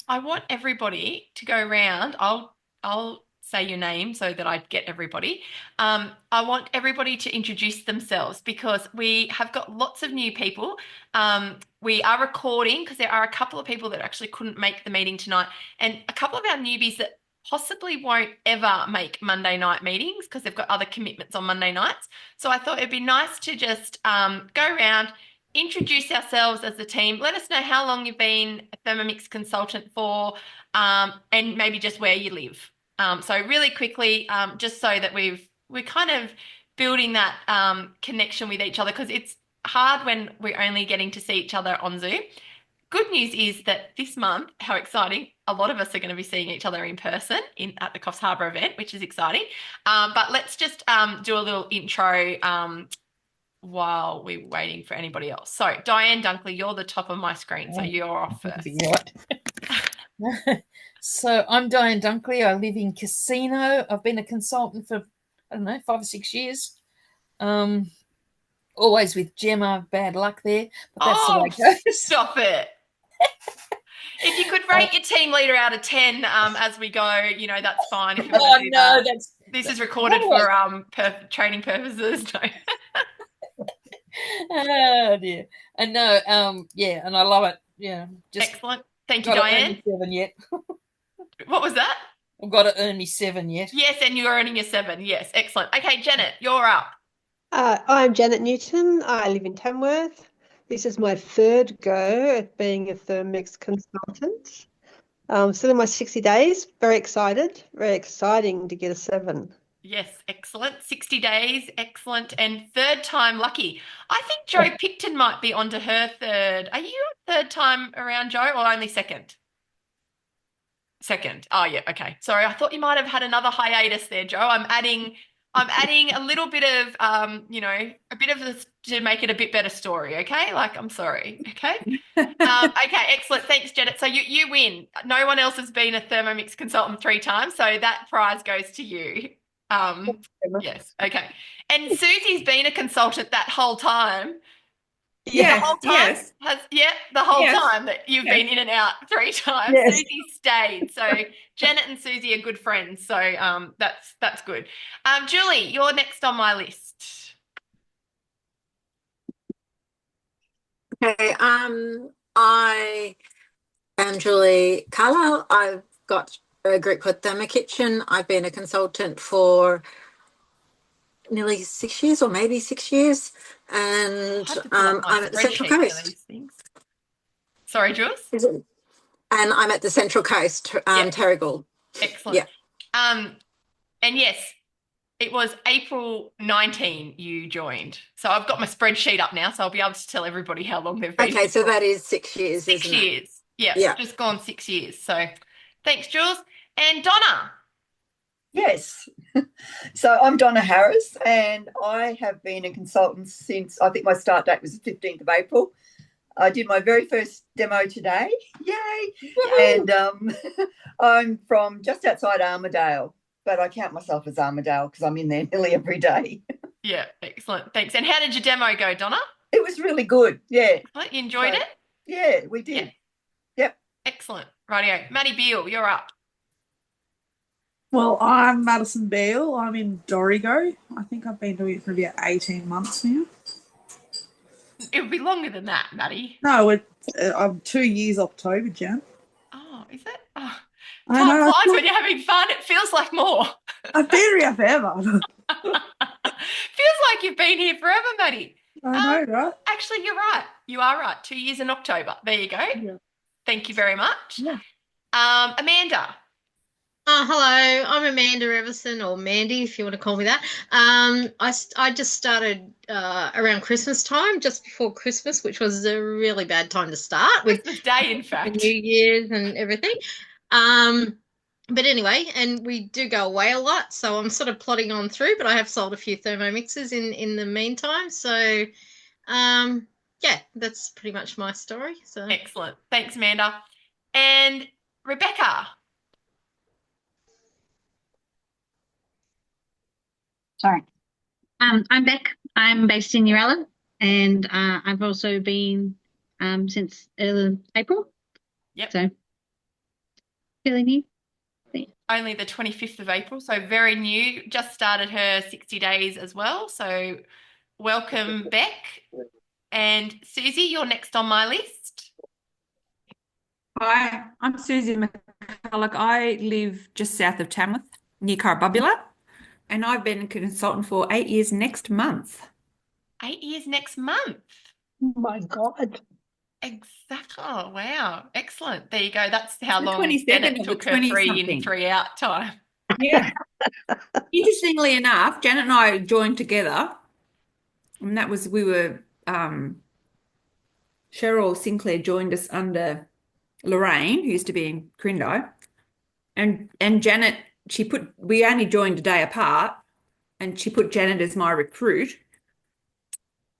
I want everybody to go around. I'll say your name so that I get everybody. I want everybody to introduce themselves because we have got lots of new people. We are recording because there are a couple of people that actually couldn't make the meeting tonight, and a couple of our newbies that possibly won't ever make Monday night meetings because they've got other commitments on Monday nights. So I thought it'd be nice to just go around, introduce ourselves as a team. Let us know how long you've been a Thermomix consultant for, and maybe just where you live. So really quickly, just so that we're kind of building that connection with each other because it's hard when we're only getting to see each other on Zoom. Good news is that this month, how exciting, a lot of us are going to be seeing each other in person at the Coffs Harbour event, which is exciting. But let's just do a little intro while we're waiting for anybody else. So, Diane Dunkley, you're the top of my screen, so you're off That'd first. be right. So I'm Diane Dunkley. I live in Casino. I've been a consultant for, I don't know, 5 or 6 years. Um, Always with Gemma, bad luck there, but that's the way Oh, it goes. stop it. If you could Uh, rate your team leader out of 10 as we go, that's fine if you want oh to do no, that. that's This is how recorded do I? for training purposes. No. Oh dear. And no, yeah, and I love it. Yeah, just Excellent. Thank you, got to earn Diane. me seven yet. What was that? I've got to earn me seven yet. Yes, and you're earning your 7. Yes, excellent. Okay, Janet, you're up. I'm Janet Newton. I live in Tamworth. This is my third go at being a Thermix consultant. Still in my 60 days. Very excited. Very exciting to get a 7. Yes, excellent. 60 days, excellent. And third time lucky. I think Joe Picton might be onto her third. Are you a third time around, Joe, or only second? Second. Oh yeah, okay. Sorry, I thought you might have had another hiatus there, Joe. I'm adding a little bit of a bit of this to make it a bit better story, okay? Like I'm sorry, okay? Okay, excellent. Thanks, Janet. So you win. No one else has been a Thermomix consultant 3 times, so that prize goes to you. Um, yes, okay. And Susie's been a consultant that whole time. The Yeah. whole Yes, time yes, the whole yes, time that you've yes. been in and out 3 times. Yes. Susie stayed. So Janet and Susie are good friends. So that's good. Julie, you're next on my list. Okay, I am Julie Carlisle. I've got a group called Thermo Kitchen. I've been a consultant for nearly 6 years or maybe 6 years, I and have to pull up my I'm at the Central spreadsheet for Coast. these things. Sorry, Jules? Is it? And I'm at the Central Coast, Yeah, Terrigal. excellent. Yeah. And yes, it was April 19 you joined. So I've got my spreadsheet up now, so I'll be able to tell everybody how long they've been Okay, here so for. that is 6 years, Six isn't it? years. Yeah, Yeah. just gone 6 years. So thanks, Jules. And Donna. Yes. So I'm Donna Harris, and I have been a consultant since I think my start date was the 15th of April. I did my very first demo today. Yay! Woohoo! And I'm from just outside Armidale, but I count myself as Armidale because I'm in there nearly every day. Yeah, excellent. Thanks. And how did your demo go, Donna? It was really good. Yeah. You enjoyed So, it? yeah, we did. Yeah. Yep. Excellent. Rightio. Maddie Beale, you're up. Well, I'm Madison Beale. I'm in Dorrigo. I think I've been doing it for about 18 months now. It would be longer than that, Maddie. No, I'm 2 years October, Jan. Oh, is it? Oh, I time know. flies when you're having fun. It feels like more. I've been here forever. Feels like you've been here forever, Maddie. I know, right? Actually, you're right. You are right. 2 years in October. There you go. Yeah. Thank you very much. Yeah. Amanda. Hello, I'm Amanda Everson, or Mandy, if you want to call me that. I just started around Christmas time, just before Christmas, which was a really bad time to start with Christmas Day, in the fact. New Year's and everything. But anyway, and we do go away a lot, so I'm sort of plodding on through, but I have sold a few Thermomixes in the meantime. So, yeah, that's pretty much my story. So Excellent. Thanks, Amanda. And Rebecca. Sorry. I'm Beck. I'm based in Uralla, and I've also been since April. Yep. So Fairly new. Only the 25th of April, so very new. Just started her 60 days as well. So welcome, Beck. And Susie, you're next on my list. Hi, I'm Susie McCulloch. I live just south of Tamworth, near Currabubula, and I've been a consultant for 8 years next month. 8 years next month. Oh my God. Exactly. Oh, wow. Excellent. There you go. That's how The long 22nd Janet of the took her 3 in, 20-something. 3 out time. Yeah. Interestingly enough, Janet and I joined together, and that was Cheryl Sinclair joined us under Lorraine, who used to be in Crindai, and Janet, we only joined a day apart, and she put Janet as my recruit.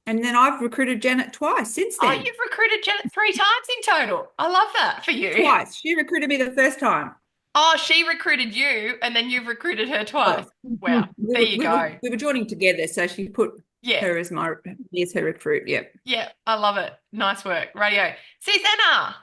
And then I've recruited Janet twice since Oh, then. you've recruited Janet 3 times in total. I love that for you. Twice. She recruited me the first time. Oh, she recruited you and then you've recruited her twice. Wow. There you go. We were joining together, so she put Yeah. her as her recruit. Yep. Yeah, I love it. Nice work. Radio. Susanna.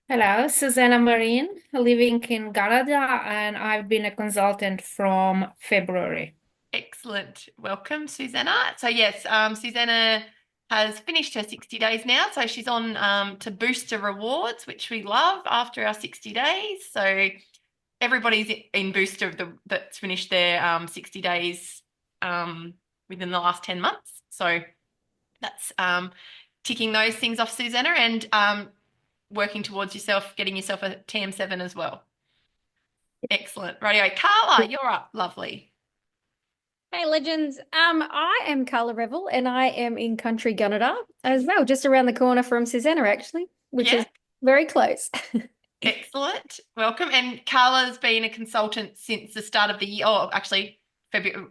Hello, Susanna Marine, living in Canada, and I've been a consultant from February. Excellent. Welcome, Susanna. So yes, Susanna has finished her 60 days now. So she's on to Booster Rewards, which we love after our 60 days. So everybody's in Booster that's finished their 60 days within the last 10 months. So that's ticking those things off, Susanna, and working towards getting yourself a TM7 as well. Excellent. Radio. Carla, you're up. Lovely. Hey, legends. I am Carla Revel, and I am in country Canada as well, just around the corner from Susanna, actually, which is very close. Excellent. Welcome. And Carla's been a consultant since the start of the year. Oh, actually, February.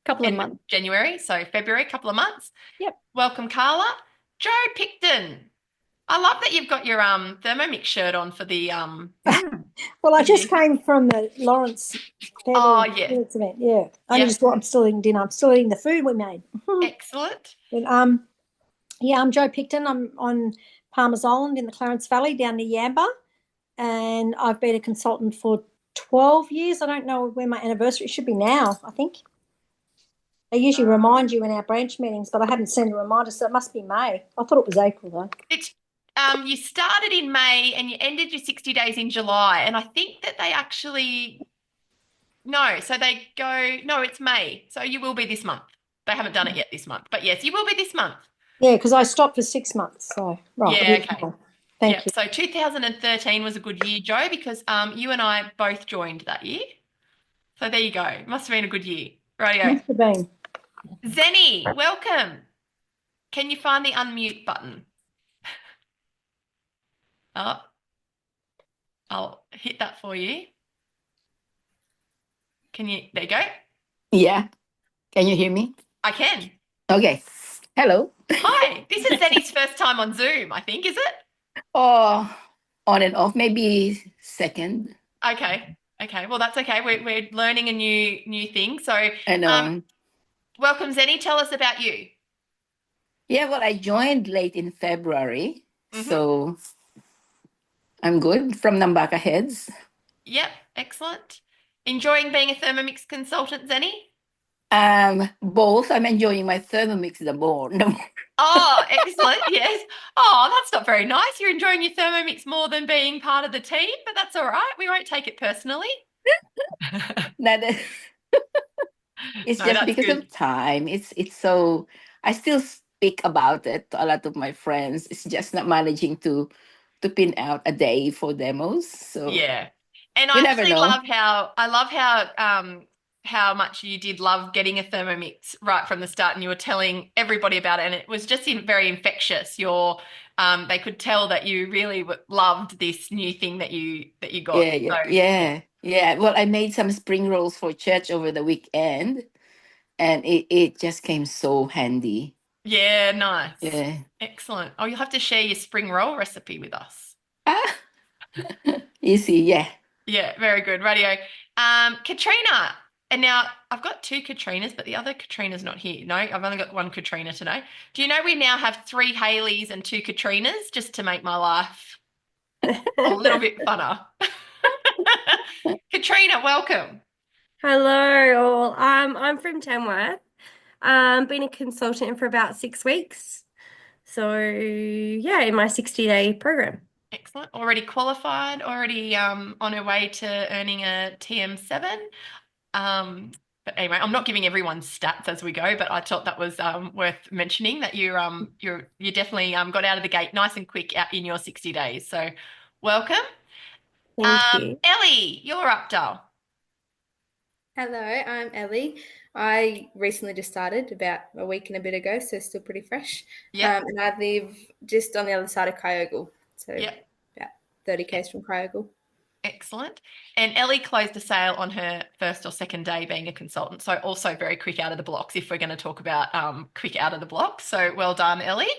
Couple of months. January. So February, couple of months. Yep. Welcome, Carla. Joe Picton. I love that you've got your Thermomix shirt on for the Well, I just came from the Lawrence event. Yeah. I'm still eating dinner. I'm still eating the food we made. Excellent. But, I'm Joe Picton. I'm on Palmer's Island in the Clarence Valley down near Yamba, and I've been a consultant for 12 years. I don't know when my anniversary should be now, I think. They usually remind you in our branch meetings, but I haven't seen a reminder, so it must be May. I thought it was April, though. It's you started in May and you ended your 60 days in July, and I think that they actually it's May, so you will be this month. They haven't done it yet this month, but yes, you will be this month. Yeah, because I stopped for 6 months, so right. Yeah, okay. Thank you. So 2013 was a good year, Joe, because you and I both joined that year. So there you go. It must have been a good year. Radio. Must have been. Zenny, welcome. Can you find the unmute button? Oh, I'll hit that for you. There you go. Yeah. Can you hear me? I can. Okay. Hello. Hi. This is Zenny's first time on Zoom, I think, is it? Oh, on and off, maybe second. Okay. Well, that's okay. We're learning a new thing. So I know. Welcome, Zenny. Tell us about you. Yeah, well, I joined late in February, so I'm good from Nambaka Heads. Yep, excellent. Enjoying being a Thermomix consultant, Zenny? Both. I'm enjoying my Thermomix the more. Oh, excellent. Yes. Oh, that's not very nice. You're enjoying your Thermomix more than being part of the team, but that's all right. We won't take it personally. It's just because of time. It's so I still speak about it to a lot of my friends. It's just not managing to pin out a day for demos. So yeah. And I actually love how much you did love getting a Thermomix right from the start, and you were telling everybody about it, and it was just very infectious. They could tell that you really loved this new thing that you got. Yeah. Well, I made some spring rolls for church over the weekend, and it just came so handy. Yeah, nice. Yeah. Excellent. Oh, you'll have to share your spring roll recipe with us. Easy, yeah. Yeah, very good. Radio. Katrina. And now I've got 2 Katrinas, but the other Katrina's not here. No, I've only got 1 Katrina today. Do you know we now have 3 Haleys and 2 Katrinas just to make my life a little bit funner. Katrina, welcome. Hello, all. I'm from Tamworth. Been a consultant for about 6 weeks. So yeah, in my 60-day program. Excellent. Already qualified, already on her way to earning a TM7. But anyway, I'm not giving everyone stats as we go, but I thought that was worth mentioning that you definitely got out of the gate nice and quick out in your 60 days. So welcome. Thank you. Ellie, you're up, doll. Hello, I'm Ellie. I recently just started about a week and a bit ago, so still pretty fresh. Yeah. And I live just on the other side of Kyogle, so Yep. about 30 k's from Kyogle. Excellent. And Ellie closed a sale on her first or second day being a consultant, so also very quick out of the blocks if we're going to talk about quick out of the blocks. So well done, Ellie.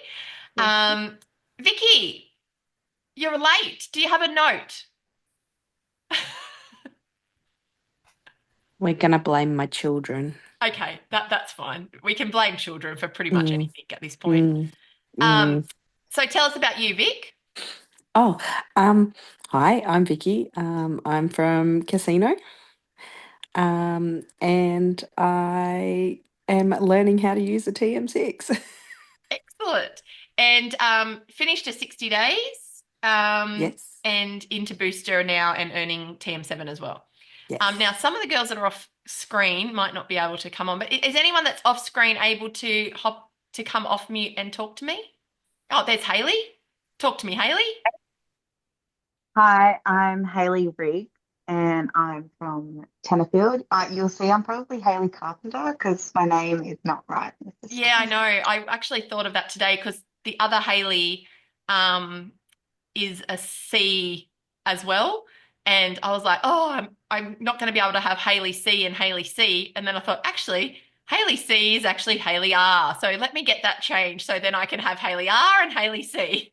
Vicky, you're late. Do you have a note? We're gonna blame my children. Okay, that's fine. We can blame children for pretty much anything at this point. So tell us about you, Vic. Oh, hi, I'm Vicky. I'm from Casino. And I am learning how to use a TM6. Excellent. And finished a 60 days. Yes. And into Booster now and earning TM7 as well. Yes. Now, some of the girls that are off screen might not be able to come on, but is anyone that's off screen able to come off mute and talk to me? Oh, there's Hayley. Talk to me, Hayley. Hi, I'm Hayley Rigg and I'm from Tenterfield. You'll see I'm probably Hayley Carpenter because my name is not right. Yeah, I know. I actually thought of that today because the other Hayley is a C as well. And I was like, oh, I'm not going to be able to have Hayley C and Hayley C. And then I thought, actually, Hayley C is actually Hayley R. So let me get that changed so then I can have Hayley R and Hayley C.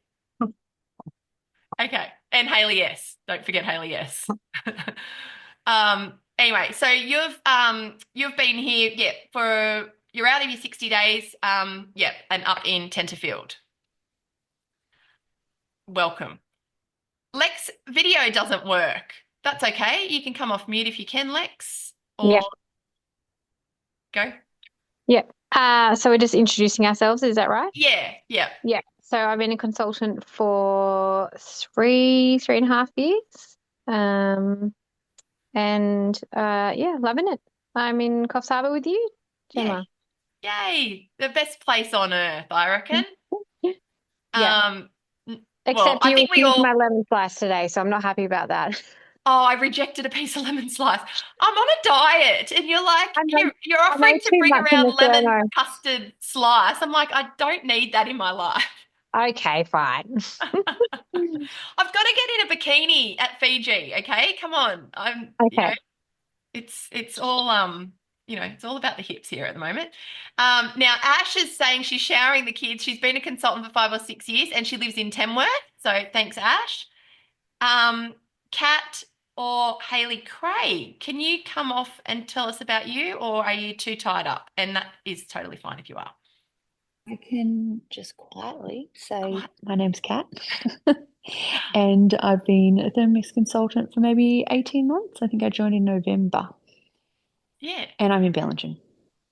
Okay. And Hayley S. Don't forget Hayley S. Anyway, so you've been here, you're out of your 60 days, and up in Tenterfield. Welcome. Lex, video doesn't work. That's okay. You can come off mute if you can, Lex. Or go. Yeah. So we're just introducing ourselves, is that right? Yeah. Yeah. So I've been a consultant for 3.5 years. Loving it. I'm in Coffs Harbour with you, Gemma. Yay. The best place on earth, I reckon. Yeah. Well, Except I you think we refused all. my lemon slice today, so I'm not happy about that. Oh, I rejected a piece of lemon slice. I'm on a diet, and you're like, you're I offering know to too bring much in around the lemon thermo. custard slice. I'm like, I don't need that in my life. Okay, fine. I've got to get in a bikini at Fiji. Okay, come on. Okay. It's all it's all about the hips here at the moment. Now Ash is saying she's showering the kids. She's been a consultant for 5 or 6 years, and she lives in Tamworth. So thanks, Ash. Kat or Hayley Craig, can you come off and tell us about you, or are you too tied up? And that is totally fine if you are. I can just quietly say my name's Kat, and I've been a Thermomix consultant for maybe 18 months. I think I joined in November. Yeah. And I'm in Bellingen.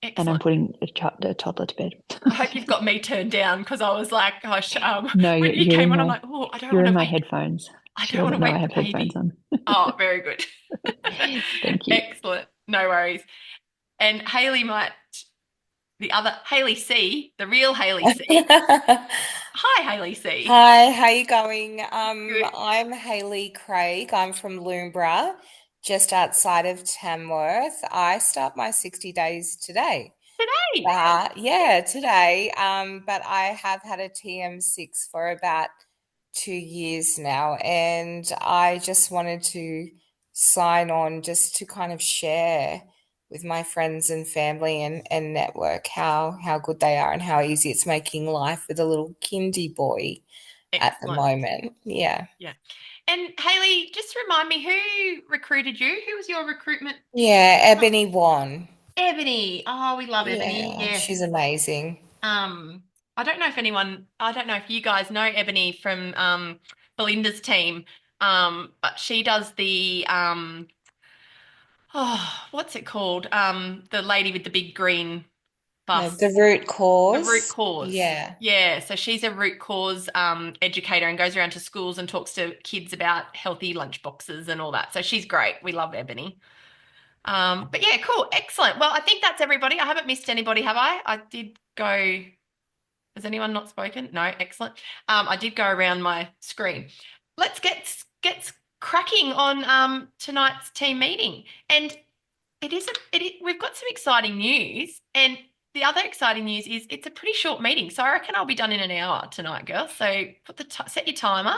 And I'm Excellent. putting a toddler to bed. I hope you've got me turned down because I was like, gosh, No, when you you're came in on, I'm my like, oh, I don't you're want in to my wake. headphones. I She don't want doesn't to know I wake have the baby. headphones on. Oh, very good. Thank you. Excellent. No worries. And the other Hayley C, the real Hayley C. Hi, Hayley C. Hi, how you going? Good. I'm Hayley Craig. I'm from Loombra, just outside of Tamworth. I start my 60 days today. Today? Today. But I have had a TM6 for about 2 years now, and I just wanted to sign on just to kind of share with my friends and family and network how good they are and how easy it's making life with a little kindy boy at the Excellent. moment. Yeah. Yeah. And Hayley, just remind me who recruited you? Who was your recruitment? Yeah, Ebony won. Ebony. Oh, we love Ebony. Yeah, Yes. she's amazing. I don't know if you guys know Ebony from the Belinda's team. But she does the what's it called? The lady with the big green bus. The root cause. The root cause. Yeah. Yeah. So she's a root cause educator and goes around to schools and talks to kids about healthy lunch boxes and all that. So she's great. We love Ebony. But yeah, cool. Excellent. Well, I think that's everybody. I haven't missed anybody, have I? I did go. Has anyone not spoken? No. Excellent. I did go around my screen. Let's get cracking on tonight's team meeting. And we've got some exciting news, and the other exciting news is it's a pretty short meeting. So I reckon I'll be done in an hour tonight, girls. So set your timer,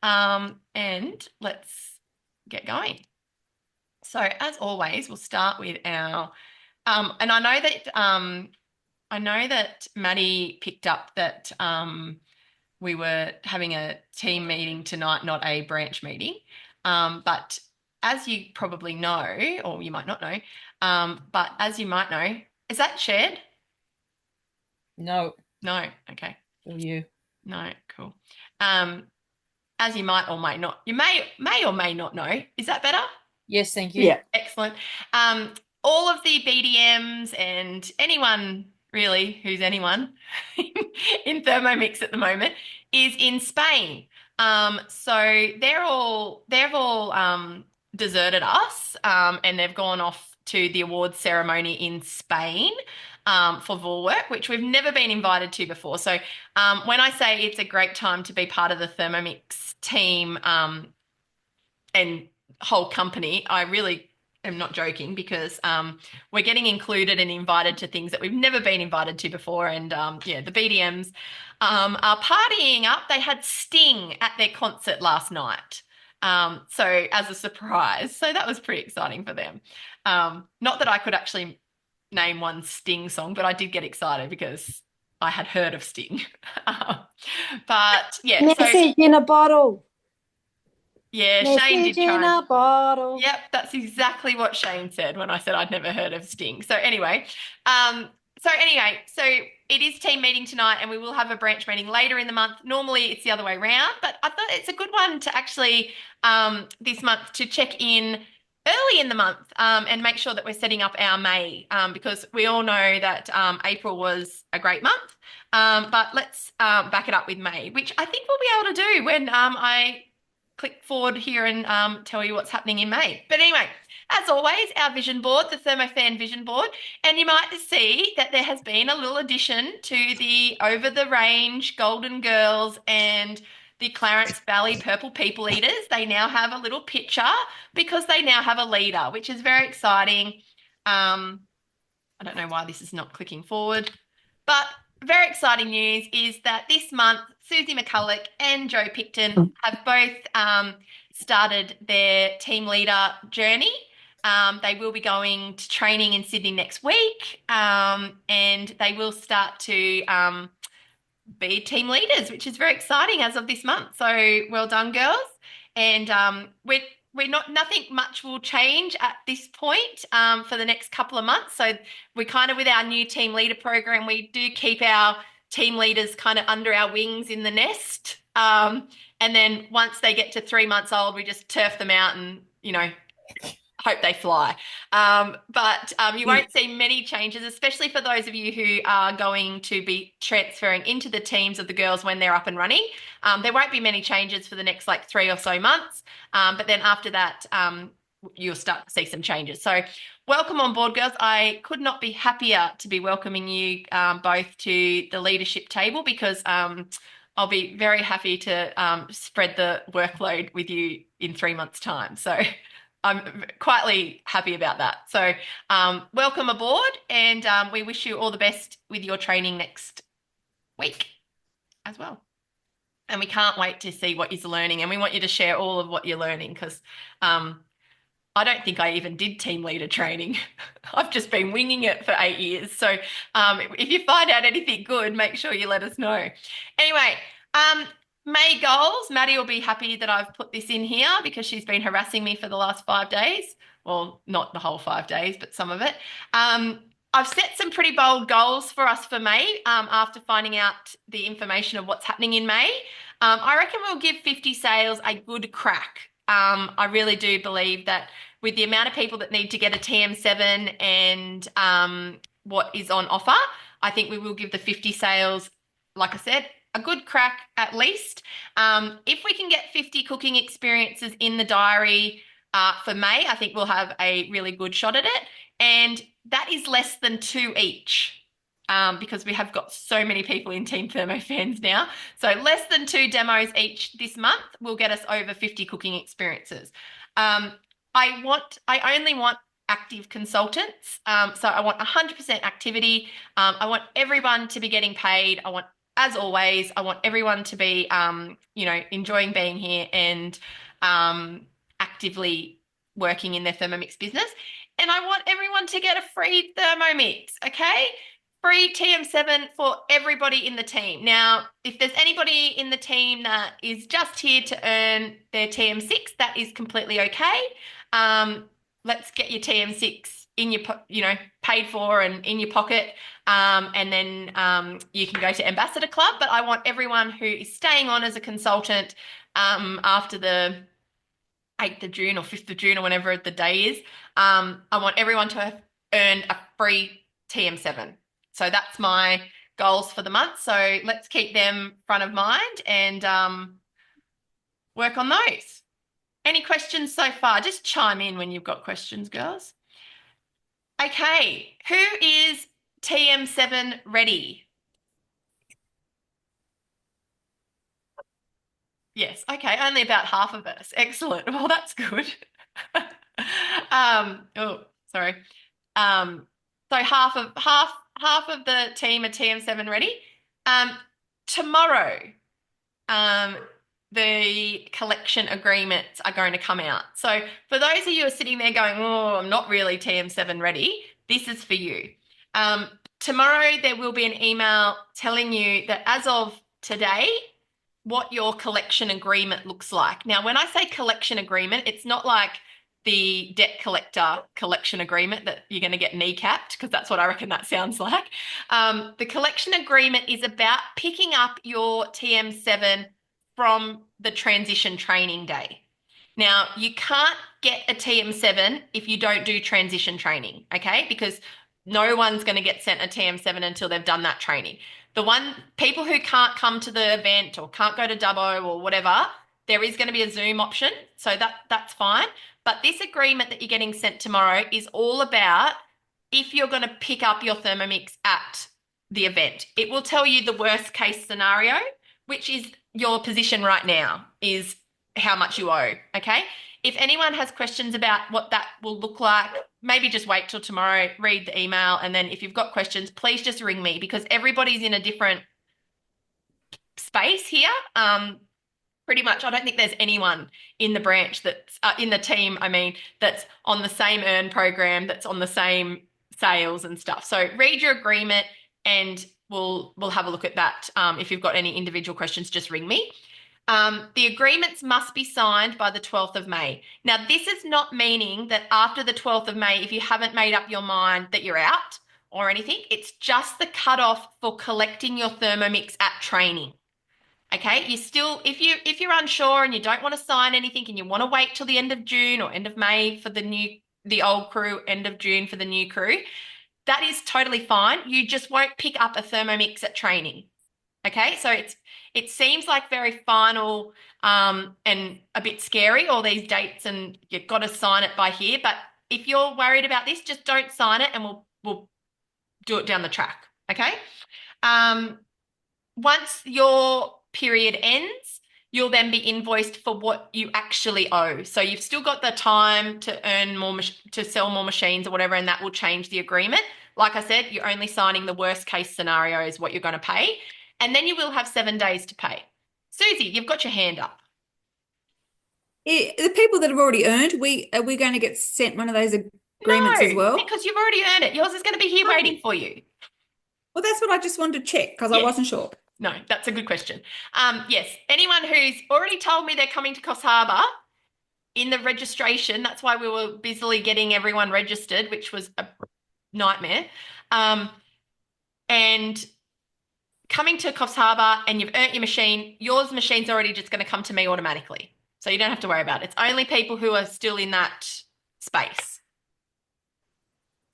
and let's get going. So as always, we'll start with our and I know that Maddie picked up that we were having a team meeting tonight, not a branch meeting. But as you probably know, or you might not know, but as you might know, is that shared? No. No. Okay. For you. No. Cool. As you might or may not, you may or may not know. Is that better? Yes, thank you. Yeah. Excellent. All of the BDMs and anyone really who's anyone in Thermomix at the moment is in Spain. So they've all deserted us, and they've gone off to the awards ceremony in Spain for Vorwerk, which we've never been invited to before. So when I say it's a great time to be part of the Thermomix team and whole company, I really am not joking, because we're getting included and invited to things that we've never been invited to before. And yeah, the BDMs are partying up. They had Sting at their concert last night. So as a surprise. So that was pretty exciting for them. Not that I could actually name one Sting song, but I did get excited because I had heard of Sting. But yeah. Message in a bottle. Yeah, Shane did Message in a bottle. Yep, that's exactly what Shane said when I said I'd never heard of Sting. So anyway, so it is team meeting tonight, and we will have a branch meeting later in the month. Normally it's the other way around, but I thought it's a good one to actually this month to check in early in the month and make sure that we're setting up our May, because we all know that April was a great month, but let's back it up with May, which I think we'll be able to do when I click forward here and tell you what's happening in May. But anyway, as always, our vision board, the Thermofan vision board, and you might see that there has been a little addition to the Over the Range Golden Girls and the Clarence Valley Purple People Eaters. They now have a little picture because they now have a leader, which is very exciting. I don't know why this is not clicking forward, but very exciting news is that this month, Susie McCulloch and Joe Picton have both started their team leader journey. They will be going to training in Sydney next week, and they will start to be team leaders, which is very exciting as of this month. So well done, girls. And nothing much will change at this point for the next couple of months. So we kind of, with our new team leader program, we do keep our team leaders kind of under our wings in the nest. And then once they get to 3 months old, we just turf them out and, hope they fly. But you won't see many changes, especially for those of you who are going to be transferring into the teams of the girls when they're up and running. There won't be many changes for the next 3 or so months. But then after that, you'll start to see some changes. So welcome on board, girls. I could not be happier to be welcoming you both to the leadership table, because I'll be very happy to spread the workload with you in 3 months' time. So I'm quietly happy about that. So welcome aboard, and we wish you all the best with your training next week as well. And we can't wait to see what you're learning, and we want you to share all of what you're learning, because I don't think I even did team leader training. I've just been winging it for 8 years. So if you find out anything good, make sure you let us know. Anyway, May goals. Maddie will be happy that I've put this in here because she's been harassing me for the last 5 days. Well, not the whole 5 days, but some of it. I've set some pretty bold goals for us for May after finding out the information of what's happening in May. I reckon we'll give 50 sales a good crack. I really do believe that with the amount of people that need to get a TM7 and what is on offer, I think we will give the 50 sales, like I said, a good crack at least. If we can get 50 cooking experiences in the diary for May, I think we'll have a really good shot at it. And that is less than 2 each because we have got so many people in Team Thermo fans now. So less than 2 demos each this month will get us over 50 cooking experiences. I only want active consultants. So I want 100% activity. I want everyone to be getting paid. As always, I want everyone to be, enjoying being here and actively working in their Thermomix business. And I want everyone to get a free Thermomix, okay? Free TM7 for everybody in the team. Now, if there's anybody in the team that is just here to earn their TM6, that is completely okay. Let's get your TM6 in your, paid for and in your pocket. And then you can go to Ambassador Club. But I want everyone who is staying on as a consultant after the 8th of June or 5th of June or whenever the day is, I want everyone to have earned a free TM7. So that's my goals for the month. So let's keep them front of mind and work on those. Any questions so far? Just chime in when you've got questions, girls. Okay, who is TM7 ready? Yes, okay, only about half of us. Excellent. Well, that's good. Sorry. So half of the team are TM7 ready. Tomorrow, the collection agreements are going to come out. So for those of you who are sitting there going, oh, I'm not really TM7 ready, this is for you. Tomorrow there will be an email telling you that as of today, what your collection agreement looks like. Now, when I say collection agreement, it's not like the debt collector collection agreement that you're going to get kneecapped, because that's what I reckon that sounds like. The collection agreement is about picking up your TM7 from the transition training day. Now, you can't get a TM7 if you don't do transition training, okay? Because no one's going to get sent a TM7 until they've done that training. People who can't come to the event or can't go to Dubbo or whatever, there is going to be a Zoom option, so that's fine. But this agreement that you're getting sent tomorrow is all about if you're going to pick up your Thermomix at the event. It will tell you the worst case scenario, which is your position right now, is how much you owe, okay? If anyone has questions about what that will look like, maybe just wait till tomorrow, read the email, and then if you've got questions, please just ring me, because everybody's in a different space here. Pretty much, I don't think there's anyone in the branch that's in the team, that's on the same earn program, that's on the same sales and stuff. So read your agreement and we'll have a look at that. If you've got any individual questions, just ring me. The agreements must be signed by the 12th of May. Now, this is not meaning that after the 12th of May, if you haven't made up your mind that you're out or anything, it's just the cutoff for collecting your Thermomix at training. Okay, you still, if you're unsure and you don't want to sign anything and you want to wait till the end of June or end of May for the old crew, end of June for the new crew, that is totally fine. You just won't pick up a Thermomix at training. Okay, so it seems like very final and a bit scary, all these dates, and you've got to sign it by here. But if you're worried about this, just don't sign it and we'll do it down the track. Okay. Once your period ends, you'll then be invoiced for what you actually owe. So you've still got the time to earn more, to sell more machines or whatever, and that will change the agreement. Like I said, you're only signing the worst case scenario is what you're going to pay. And then you will have 7 days to pay. Susie, you've got your hand up. The people that have already earned, are we going to get sent one of those agreements as well? Because you've already earned it. Yours is going to be here waiting for you. Well, that's what I just wanted to check, because I wasn't sure. No, that's a good question. Yes, anyone who's already told me they're coming to Coffs Harbour, in the registration, that's why we were busily getting everyone registered, which was a nightmare. And coming to Coffs Harbour and you've earned your machine, yours machine's already just going to come to me automatically. So you don't have to worry about it. It's only people who are still in that space.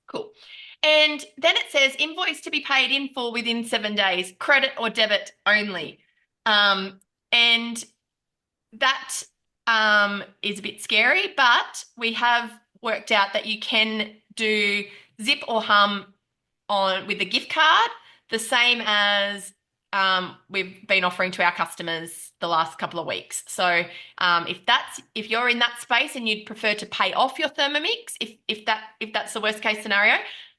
Cool. And then it says invoice to be paid in full within 7 days, credit or debit only. And that is a bit scary, but we have worked out that you can do Zip or Hum with the gift card, the same as we've been offering to our customers the last couple of weeks. So if you're in that space and you'd prefer to pay off your Thermomix, if that's the worst case scenario,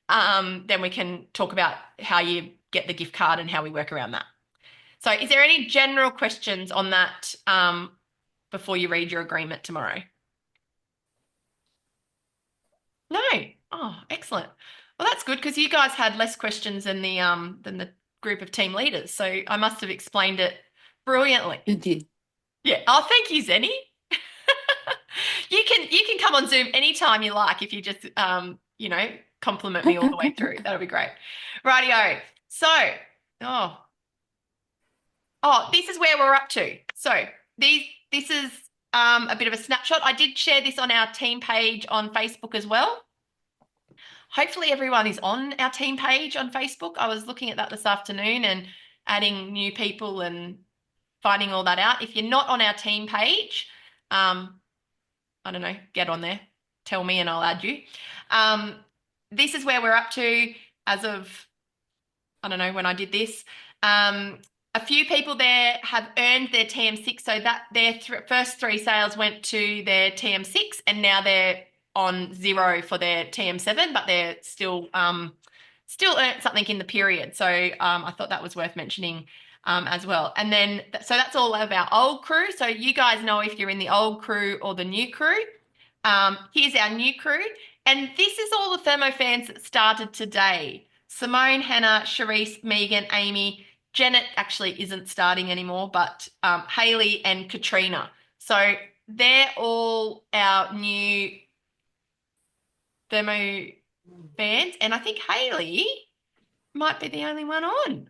then we can talk about how you get the gift card and how we work around that. So is there any general questions on that before you read your agreement tomorrow? No. Oh, excellent. Well, that's good because you guys had less questions than the group of team leaders. So I must have explained it brilliantly. You did. Yeah. Oh, thank you, Zenny. You can come on Zoom anytime you like if you just compliment me all the way through. That'll be great. Rightio. So, this is where we're up to. So this is a bit of a snapshot. I did share this on our team page on Facebook as well. Hopefully everyone is on our team page on Facebook. I was looking at that this afternoon and adding new people and finding all that out. If you're not on our team page, I don't know, get on there, tell me and I'll add you. This is where we're up to as of, I don't know when I did this. A few people there have earned their TM6, so that their first 3 sales went to their TM6 and now they're on 0 for their TM7, but they're still earned something in the period. So I thought that was worth mentioning as well. And then, so that's all of our old crew. So you guys know if you're in the old crew or the new crew. Here's our new crew. And this is all the Thermo fans that started today. Simone, Hannah, Charisse, Megan, Amy, Janet actually isn't starting anymore, but Hayley and Katrina. So they're all our new Thermo fans. And I think Hayley might be the only one on.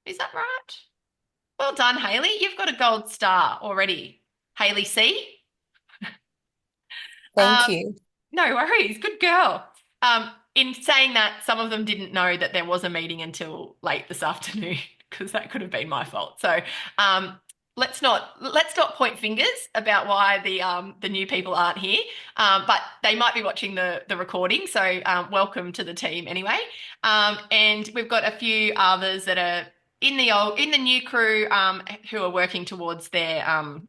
Is that right? Well done, Hayley. You've got a gold star already. Hayley C. Thank you. No worries. Good girl. In saying that, some of them didn't know that there was a meeting until late this afternoon because that could have been my fault. So let's not point fingers about why the new people aren't here, but they might be watching the recording. So welcome to the team anyway. And we've got a few others that are in the new crew who are working towards their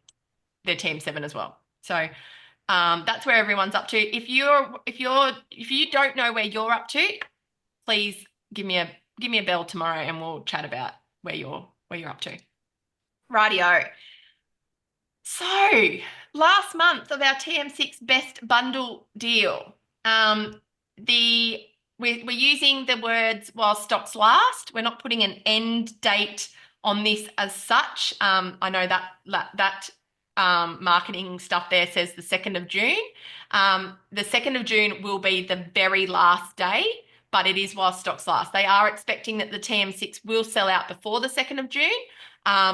Team 7 as well. So that's where everyone's up to. If you don't know where you're up to, please give me a bell tomorrow and we'll chat about where you're up to. Rightio. So last month of our TM6 best bundle deal, we're using the words while stocks last. We're not putting an end date on this as such. I know that marketing stuff there says the 2nd of June. The 2nd of June will be the very last day, but it is while stocks last. They are expecting that the TM6 will sell out before the 2nd of June.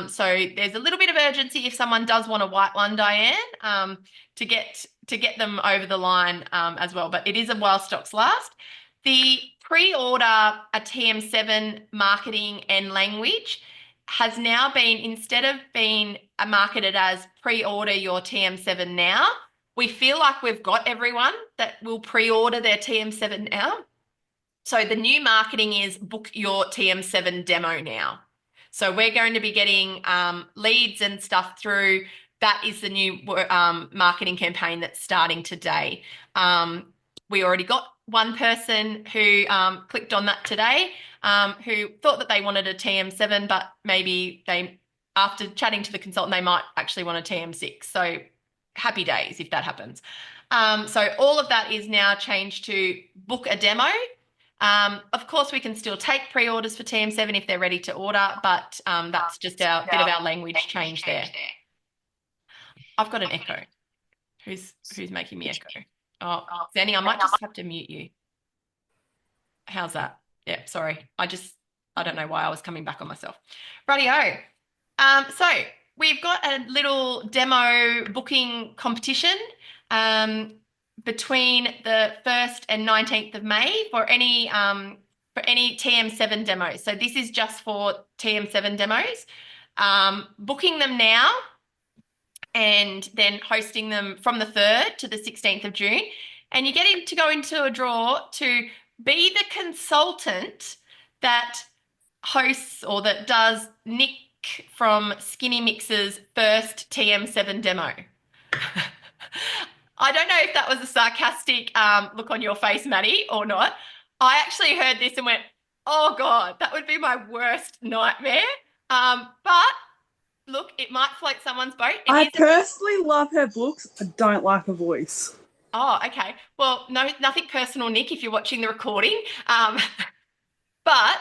So there's a little bit of urgency if someone does want a white one, Diane, to get them over the line as well. But it is a while stocks last. The pre-order a TM7 marketing and language has now been, instead of being marketed as pre-order your TM7 now, we feel like we've got everyone that will pre-order their TM7 now. So the new marketing is book your TM7 demo now. So we're going to be getting leads and stuff through. That is the new marketing campaign that's starting today. We already got one person who clicked on that today, who thought that they wanted a TM7, but maybe after chatting to the consultant, they might actually want a TM6. So happy days if that happens. So all of that is now changed to book a demo. Of course, we can still take pre-orders for TM7 if they're ready to order, but that's just a bit of our language change there. I've got an echo. Who's making me echo? Oh, Zenny, I might just have to mute you. How's that? Yeah, sorry. I don't know why I was coming back on myself. Rightio. So we've got a little demo booking competition between the 1st and 19th of May for any TM7 demos. So this is just for TM7 demos. Booking them now and then hosting them from the 3rd to the 16th of June. And you get to go into a draw to be the consultant that hosts or that does Nick from Skinny Mix's first TM7 demo. I don't know if that was a sarcastic look on your face, Maddie, or not. I actually heard this and went, oh God, that would be my worst nightmare. But look, it might float someone's boat. I personally love her books. I don't like her voice. Oh, okay. Well, no, nothing personal, Nick, if you're watching the recording. But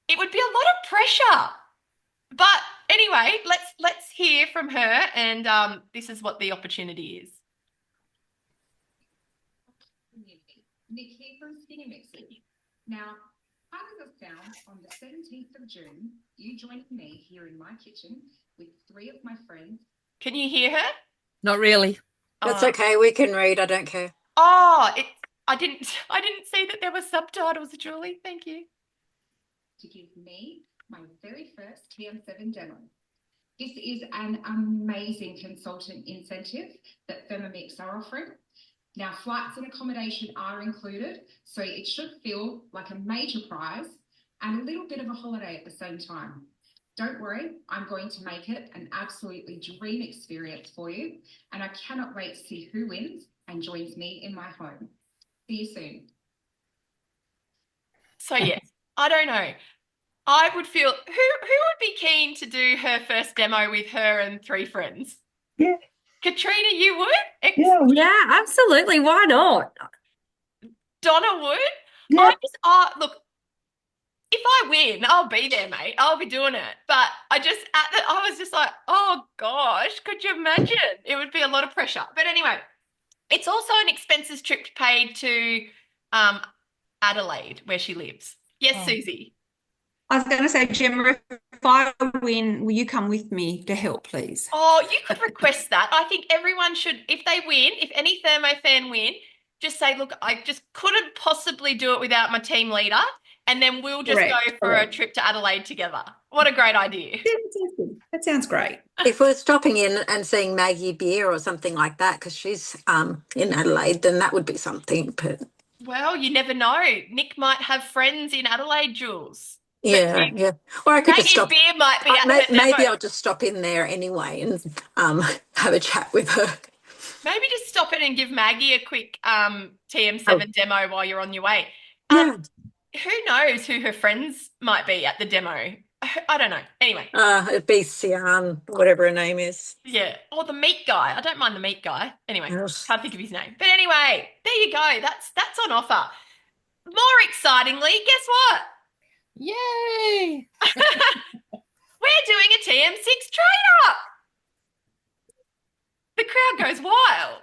it would be a lot of pressure. But anyway, let's hear from her, and this is what the opportunity is. Nick here from Skinny Mixes. Now, how does it sound on the 17th of June, you joining me here in my kitchen with 3 of my friends? Can you hear her? Not really. That's okay. We can read. I don't care. Oh, I didn't see that there were subtitles, Julie. Thank you. To give me my very first TM7 demo. This is an amazing consultant incentive that Thermomix are offering. Now, flights and accommodation are included, so it should feel like a major prize and a little bit of a holiday at the same time. Don't worry, I'm going to make it an absolutely dream experience for you, and I cannot wait to see who wins and joins me in my home. See you soon. So yes, I don't know. I would feel, who would be keen to do her first demo with her and 3 friends? Yeah. Katrina, you would? Yeah, absolutely. Why not? Donna would? Yeah. Look, if I win, I'll be there, mate. I'll be doing it. But I was just like, oh gosh, could you imagine? It would be a lot of pressure. But anyway, it's also an expenses trip paid to Adelaide, where she lives. Yes, Susie. I was going to say, Gemma, if I win, will you come with me to help, please? Oh, you could request that. I think everyone should, if they win, if any Thermo fan win, just say, look, I just couldn't possibly do it without my team leader, and then we'll just go for a trip to Adelaide together. What a great idea. That sounds great. If we're stopping in and seeing Maggie Beer or something like that, because she's in Adelaide, then that would be something. But well, you never know. Nick might have friends in Adelaide, Jules. yeah, yeah. Or I could just stop. Beer might be at her maybe demo. I'll just stop in there anyway and have a chat with her. Maybe just stop it and give Maggie a quick TM7 demo while you're on your way. Yeah. Who knows who her friends might be at the demo? I don't know. Anyway. It'd be Sian, whatever her name is. Yeah. Or the meat guy. I don't mind the meat guy. Anyway, can't think of his name. But anyway, there you go. That's on offer. More excitingly, guess what? Yay! We're doing a TM6 trade-up. The crowd goes wild.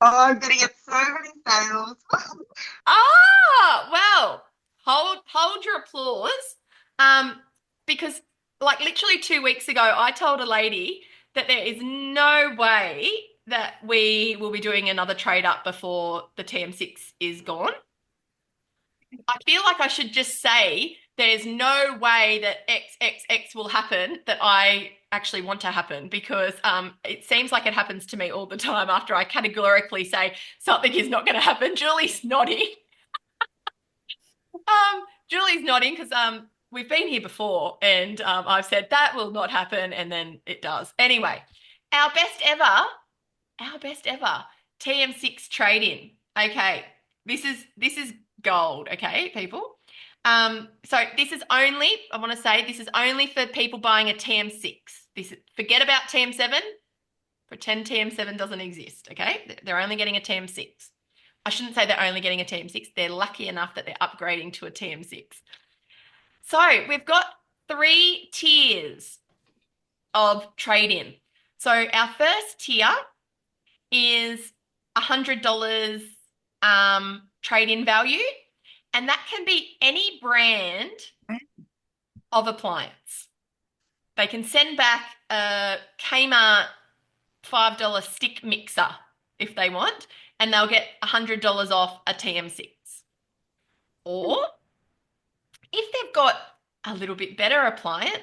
Oh, I'm going to get so many sales. Well, hold your applause. Because like literally 2 weeks ago, I told a lady that there is no way that we will be doing another trade up before the TM6 is gone. I feel like I should just say there's no way that XXX will happen that I actually want to happen, because it seems like it happens to me all the time after I categorically say something is not going to happen. Julie's nodding. Julie's nodding because we've been here before and I've said that will not happen, and then it does. Anyway, our best ever TM6 trade-in. Okay, this is gold, okay, people? So this is only, I want to say, this is only for people buying a TM6. Forget about TM7. Pretend TM7 doesn't exist, okay? They're only getting a TM6. I shouldn't say they're only getting a TM6. They're lucky enough that they're upgrading to a TM6. So we've got 3 tiers of trade-in. So our first tier is $100 trade-in value, And that can be any brand of appliance. They can send back a Kmart $5 stick mixer if they want, and they'll get $100 off a TM6. Or if they've got a little bit better appliance,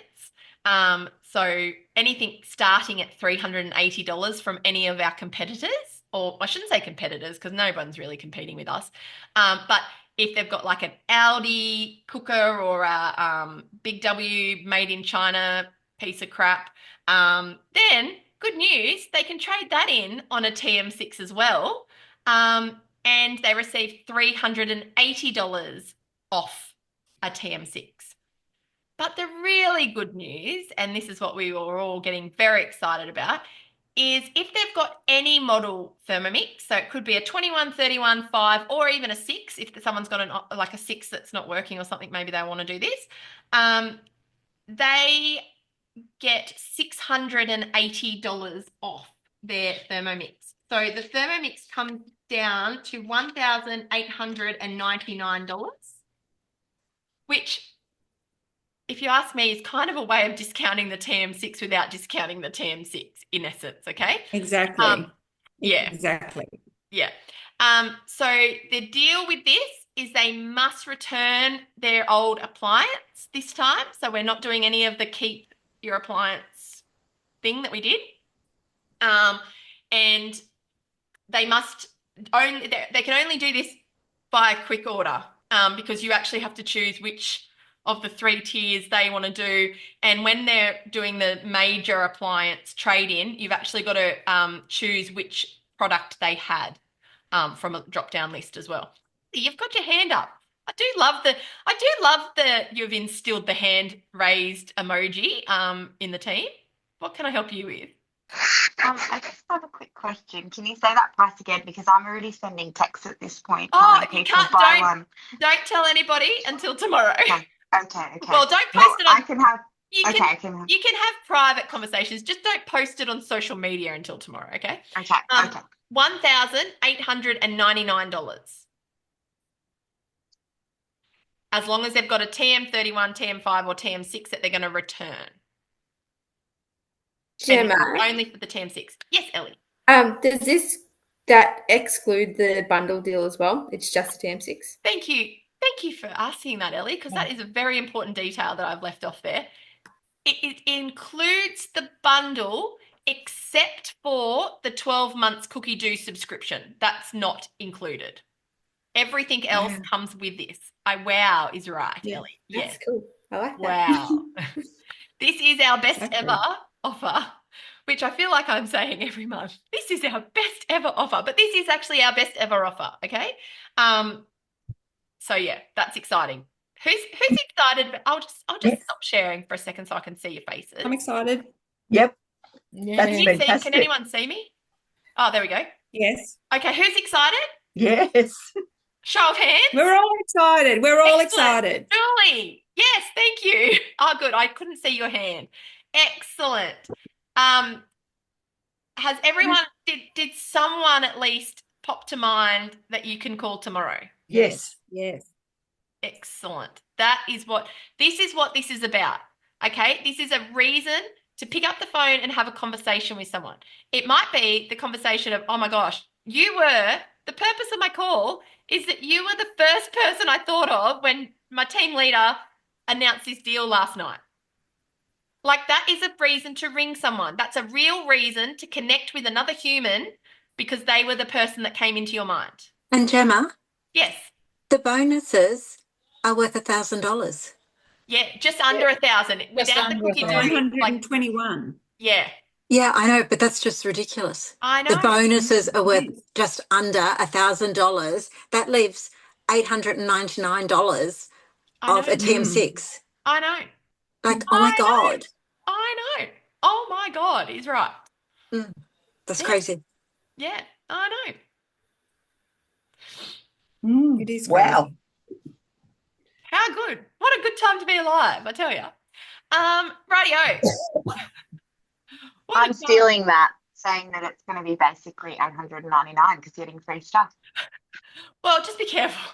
so anything starting at $380 from any of our competitors, or I shouldn't say competitors because no one's really competing with us, but if they've got like an Aldi cooker or a Big W made in China piece of crap, then good news, they can trade that in on a TM6 as well, and they receive $380 off a TM6. But the really good news, and this is what we were all getting very excited about, is if they've got any model Thermomix, so it could be a 21, 31, 5, or even a 6, if someone's got like a 6 that's not working or something, maybe they want to do this, they get $680 off their Thermomix. So the Thermomix comes down to $1,899, which, if you ask me, is kind of a way of discounting the TM6 without discounting the TM6 in essence, okay? Exactly. Yeah. Exactly. Yeah. So the deal with this is they must return their old appliance this time. So we're not doing any of the keep your appliance thing that we did. And they must only, they can only do this by a quick order, because you actually have to choose which of the 3 tiers they want to do. And when they're doing the major appliance trade-in, you've actually got to choose which product they had from a drop-down list as well. You've got your hand up. I do love that you've instilled the hand raised emoji in the team. What can I help you with? I just have a quick question. Can you say that price again? Because I'm already sending texts at this point. Oh, telling you people can't, buy one. don't tell anybody until tomorrow. Okay. Well, don't post it on. I can have. You okay, can, I can have. You can have private conversations. Just don't post it on social media until tomorrow, okay? Okay. Okay. $1,899. As long as they've got a TM31, TM5, or TM6 that they're going to return. Gemma, only for the TM6. Yes, Ellie. does that exclude the bundle deal as well? It's just a TM6. Thank you. Thank you for asking that, Ellie, because that is a very important detail that I've left off there. It includes the bundle except for the 12 months Cookie Do subscription. That's not included. Everything else comes with this. Wow is right, Ellie. That's cool. I like that. Wow. This is our best ever offer, which I feel like I'm saying every month. This is our best ever offer, but this is actually our best ever offer, okay? So yeah, that's exciting. Who's excited? I'll just stop sharing for a second so I can see your faces. I'm excited. Yep. Yeah. Can anyone see me? Oh, there we go. Yes. Okay, who's excited? Yes. Show of hands. We're all excited. We're all excited. Julie. Yes, thank you. Oh, good. I couldn't see your hand. Excellent. Has everyone, did someone at least pop to mind that you can call tomorrow? Yes. Yes. Excellent. This is what this is about. Okay. This is a reason to pick up the phone and have a conversation with someone. It might be the conversation of, oh my gosh, the purpose of my call is that you were the first person I thought of when my team leader announced this deal last night. Like, that is a reason to ring someone. That's a real reason to connect with another human because they were the person that came into your mind. And Gemma? Yes. The bonuses are worth $1,000. Yeah, just under 1,000. Without the Cookie Do, 121. Yeah. Yeah, I know, but that's just ridiculous. I know. The bonuses are worth just under $1,000. That leaves $899 of a TM6. I know. Like, oh my God. I know. Oh my God, he's right. That's crazy. Yeah, I know. It is crazy. Wow. How good. What a good time to be alive, I tell you. Rightio. I'm stealing that, saying that it's going to be basically $899 because you're getting free stuff. Well, just be careful.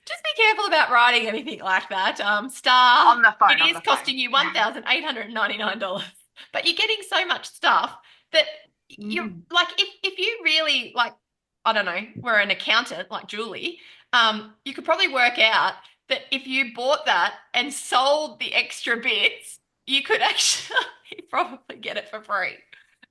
Just be careful about writing anything like that. Star, On the phone, it on is the costing phone. you $1,899, but you're getting so much stuff that you're like, if you really like, I don't know, were an accountant like Julie, you could probably work out that if you bought that and sold the extra bits, you could actually probably get it for free.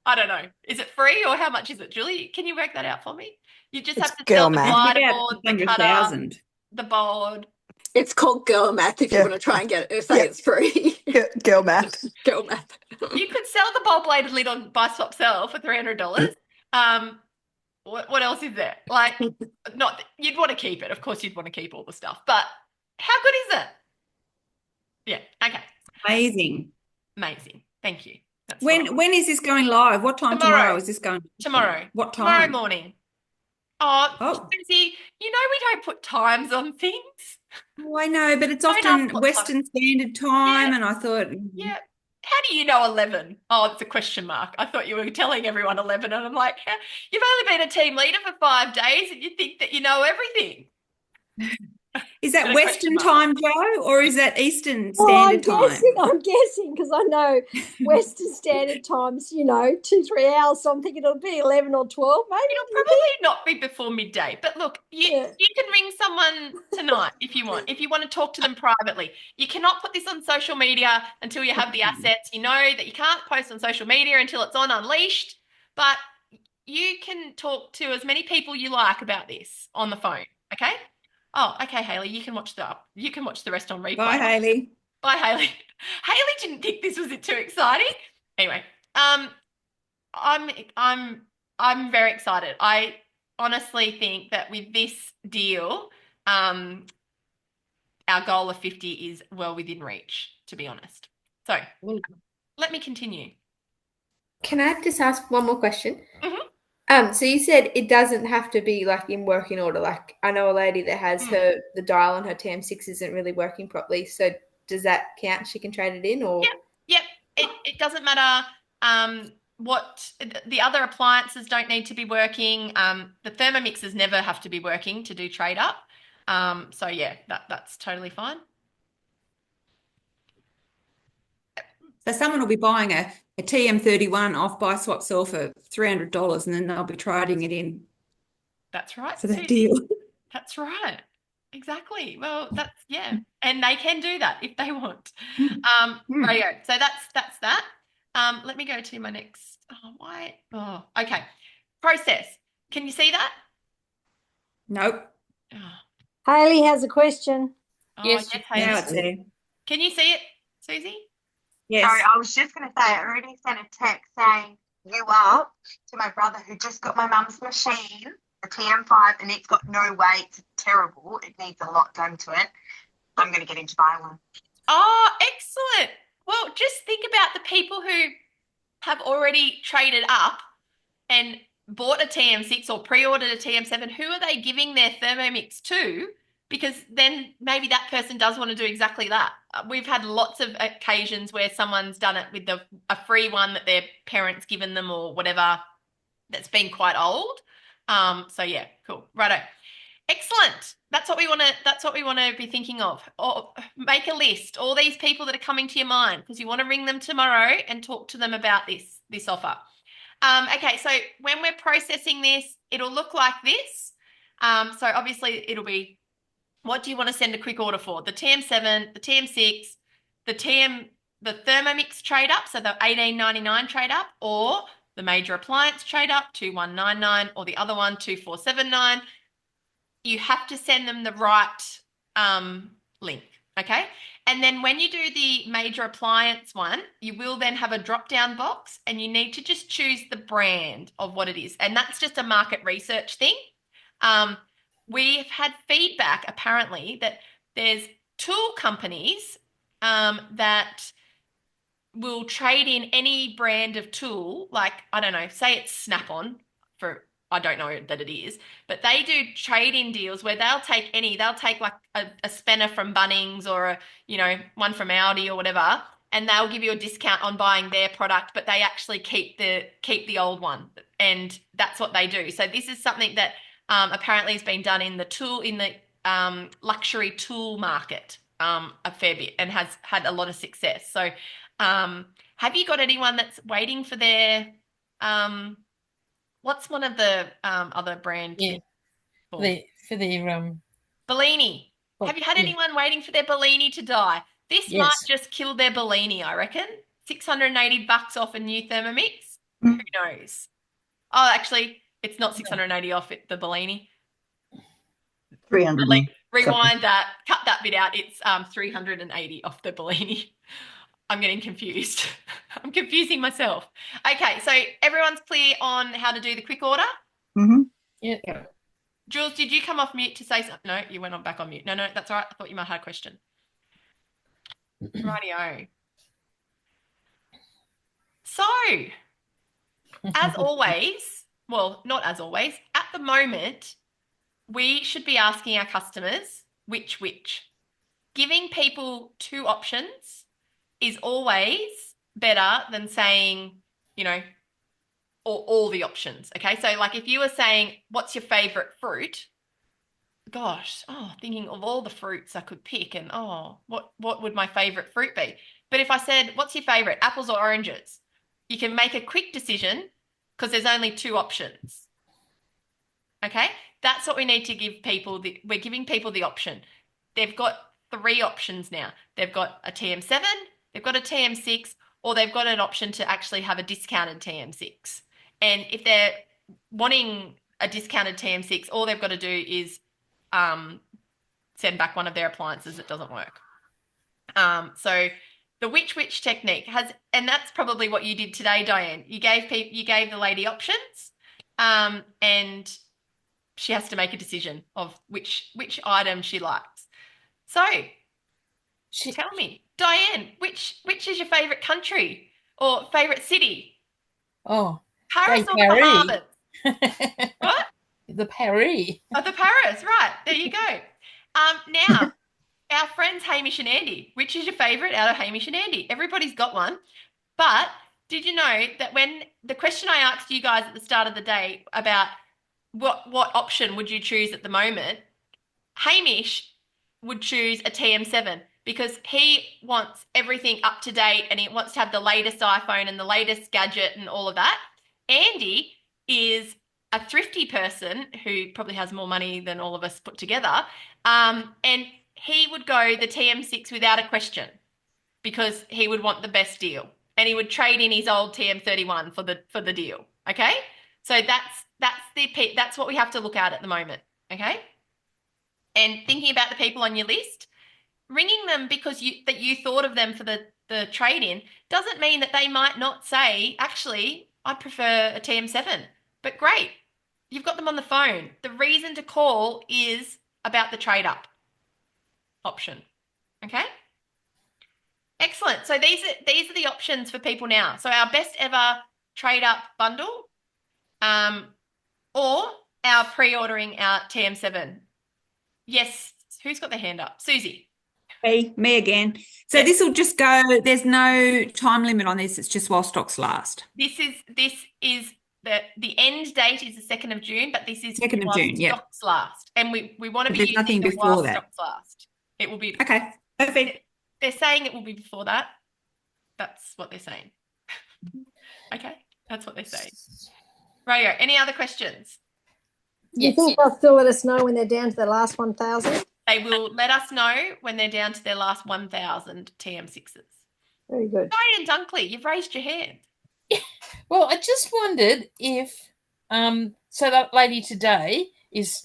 I don't know. Is it free or how much is it, Julie? Can you work that out for me? You just It's have to girl sell the math. glider About board, the cutter, 100,000. the board. It's called girl math if you Yeah. want to try and get it. Say Yeah. it's free. Girl math. Girl math. You could sell the bowl bladed lid on Buy Swap Sell for $300. What else is there? Like, not you'd want to keep it. Of course, you'd want to keep all the stuff. But how good is it? Yeah. Okay. Amazing. Amazing. Thank you. That's When is this going live? What time tomorrow is this going? Tomorrow. What Tomorrow time? morning. Oh, Susie, you know we don't put times on things. Oh, I know, but it's Don't often ask what time. Western Standard Time, and I thought, Yeah. How do you know 11? Oh, it's a question mark. I thought you were telling everyone 11, and I'm like, you've only been a team leader for 5 days, and you think that you know everything. is that Got a Western question mark. Time, Joe, or is that Eastern Well, Standard Time? I'm guessing because I know Western Standard Time's, 2-3 hours. So I'm thinking it'll be 11 or 12, maybe. It'll probably not be before midday. But look, you can ring someone tonight if you want. If you want to talk to them privately, you cannot put this on social media until you have the assets. You know that you can't post on social media until it's on Unleashed. But you can talk to as many people you like about this on the phone. Okay. Oh, okay, Haley. You can watch the rest on replay. Bye, Haley. Bye, Haley. Haley didn't think this was too exciting. Anyway, I'm very excited. I honestly think that with this deal, our goal of 50 is well within reach, to be honest. So let me continue. Can I just ask one more question? Mm-hmm. So you said it doesn't have to be like in working order. Like I know a lady that has the dial on her TM6 isn't really working properly. So does that count? She can trade it in, or Yep. It doesn't matter what the other appliances don't need to be working. The Thermomixes never have to be working to do trade up. So yeah, that's totally fine. So someone will be buying a TM31 off Buy Swap Sell for $300, and then they'll be trading it in. That's right. For that Susie. deal. That's right. Exactly. Well, and they can do that if they want. Radio. So that's that. Let me go to my next. Okay. Process. Can you see that? Nope. Haley has a question. Yes, Haley. Now it's there. Can you see it, Susie? Yes. Sorry, I was just going to say, I already sent a text saying you up to my brother who just got my mum's machine, the TM5, and it's got no weight. It's terrible. It needs a lot done to it. I'm going to get him to buy one. Oh, excellent. Well, just think about the people who have already traded up and bought a TM6 or pre-ordered a TM7. Who are they giving their Thermomix to? Because then maybe that person does want to do exactly that. We've had lots of occasions where someone's done it with a free one that their parents given them or whatever that's been quite old. So yeah, cool. Righto. Excellent. That's what we want to be thinking of. Or make a list. All these people that are coming to your mind because you want to ring them tomorrow and talk to them about this offer. Okay, so when we're processing this, it'll look like this. So obviously it'll be, what do you want to send a quick order for? The TM7, the TM6, the Thermomix trade up, so the $18.99 trade up, or the major appliance trade up, 2199, or the other one, 2479. You have to send them the right link, okay? And then when you do the major appliance one, you will then have a drop-down box and you need to just choose the brand of what it is. And that's just a market research thing. We've had feedback, apparently, that there's tool companies that will trade in any brand of tool, like, I don't know, say it's Snap-on, I don't know that it is, but they do trade-in deals where they'll take like a spanner from Bunnings or one from Audi or whatever, and they'll give you a discount on buying their product, but they actually keep the old one, and that's what they do. So this is something that apparently has been done in the luxury tool market a fair bit and has had a lot of success. So have you got anyone that's waiting for their what's one of the other brand? Yeah. For their Bellini. Have you had anyone waiting for their Bellini to die? This might Yes. just kill their Bellini, I reckon. $680 off a new Thermomix. Who knows? Oh, actually, it's not 680 off the Bellini. 300. Rewind that, cut that bit out. It's 380 off the Bellini. I'm getting confused. I'm confusing myself. Okay, so everyone's clear on how to do the quick order? Mm-hmm. Yeah. Jules, did you come off mute to say something? No, you went on back on mute. No, that's all right. I thought you might have a question. Rightio. So, as always, well, not as always, at the moment, we should be asking our customers which. Giving people two options is always better than saying, you know, all the options. Okay. So like if you were saying, what's your favorite fruit? Gosh, thinking of all the fruits I could pick and what would my favorite fruit be? But if I said, what's your favorite, apples or oranges? You can make a quick decision because there's only two options. Okay. That's what we need to give people. We're giving people the option. They've got three options now. They've got a TM7, they've got a TM6, or they've got an option to actually have a discounted TM6. And if they're wanting a discounted TM6, all they've got to do is send back one of their appliances that doesn't work. So the which technique and that's probably what you did today, Diane. You gave the lady options, and she has to make a decision of which item she likes. So tell me, Diane, which is your favorite country or favorite city? Oh, Paris or Paris. Bahamas? What? The Paris. Oh, the Paris, right. There you go. Now, our friends Hamish and Andy, which is your favorite out of Hamish and Andy? Everybody's got one. But did you know that when the question I asked you guys at the start of the day about what option would you choose at the moment, Hamish would choose a TM7 because he wants everything up to date and he wants to have the latest iPhone and the latest gadget and all of that. Andy is a thrifty person who probably has more money than all of us put together, and he would go the TM6 without a question because he would want the best deal and he would trade in his old TM31 for the deal. Okay, so that's what we have to look at the moment. Okay, and thinking about the people on your list, ringing them because you thought of them for the trade-in doesn't mean that they might not say, actually, I prefer a TM7. But great, you've got them on the phone. The reason to call is about the trade-up option. Okay? Excellent. So these are the options for people now. So our best ever trade-up bundle, or our pre-ordering our TM7. Yes, who's got their hand up? Susie. Hey, me again. So this will just go, there's no time limit on this, it's just while stocks last. This is the end date is the 2nd of June, but this is 2nd of June, yeah. Stocks last. And we want to be There's using nothing them before while that. stocks last. It will be Okay, perfect. They're saying it will be before that. That's what they're saying. Okay, that's what they're saying. Right, any other questions? Do you think they'll still let us know when they're down to the last 1,000? They will let us know when they're down to their last 1,000 TM6s. Very good. Diane Dunkley, you've raised your hand. Well, I just wondered if so that lady today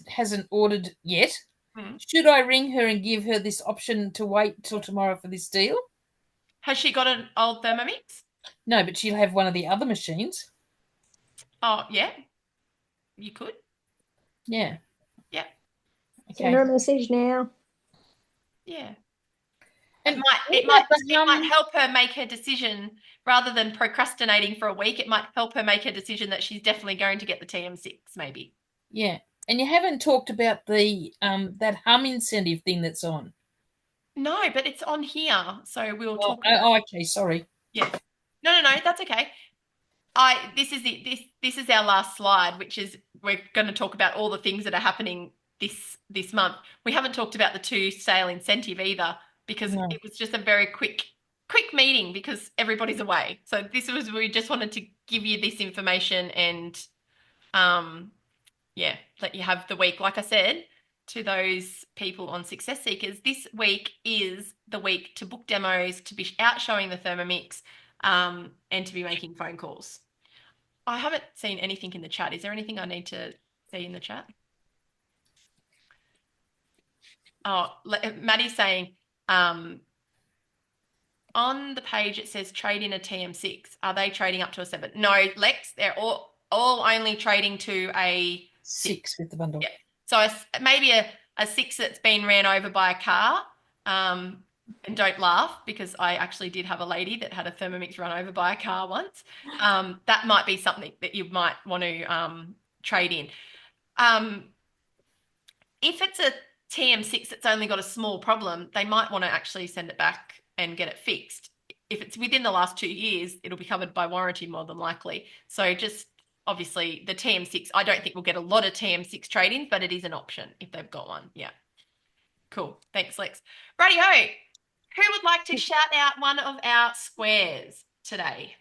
hasn't ordered yet. Should I ring her and give her this option to wait till tomorrow for this deal? Has she got an old Thermomix? No, but she'll have one of the other machines. Oh, yeah. You could. Yeah. Yeah. Send her a message now. Yeah. It might help her make her decision rather than procrastinating for a week. It might help her make her decision that she's definitely going to get the TM6 maybe. Yeah. And you haven't talked about the that hum incentive thing that's on. No, but it's on here, so we'll talk. Okay, sorry. Yeah. No, that's okay. This is our last slide, which is we're going to talk about all the things that are happening this month. We haven't talked about the 2 sale incentive either, because No. it was just a very quick meeting because everybody's away. So we just wanted to give you this information and let you have the week. Like I said to those people on Success Seekers, this week is the week to book demos, to be out showing the Thermomix, and to be making phone calls. I haven't seen anything in the chat. Is there anything I need to see in the chat? Oh, Maddie's saying, on the page it says trade in a TM6. Are they trading up to a 7? No, Lex, they're all only trading to a 6 with the bundle. Yeah. So maybe a 6 that's been ran over by a car. And don't laugh, because I actually did have a lady that had a Thermomix run over by a car once. That might be something that you might want to trade in. If it's a TM6 that's only got a small problem, they might want to actually send it back and get it fixed. If it's within the last 2 years, it'll be covered by warranty more than likely. So just obviously the TM6, I don't think we'll get a lot of TM6 trade-ins, but it is an option if they've got one. Yeah. Cool. Thanks, Lex. Rightio. Who would like to shout out one of our squares today?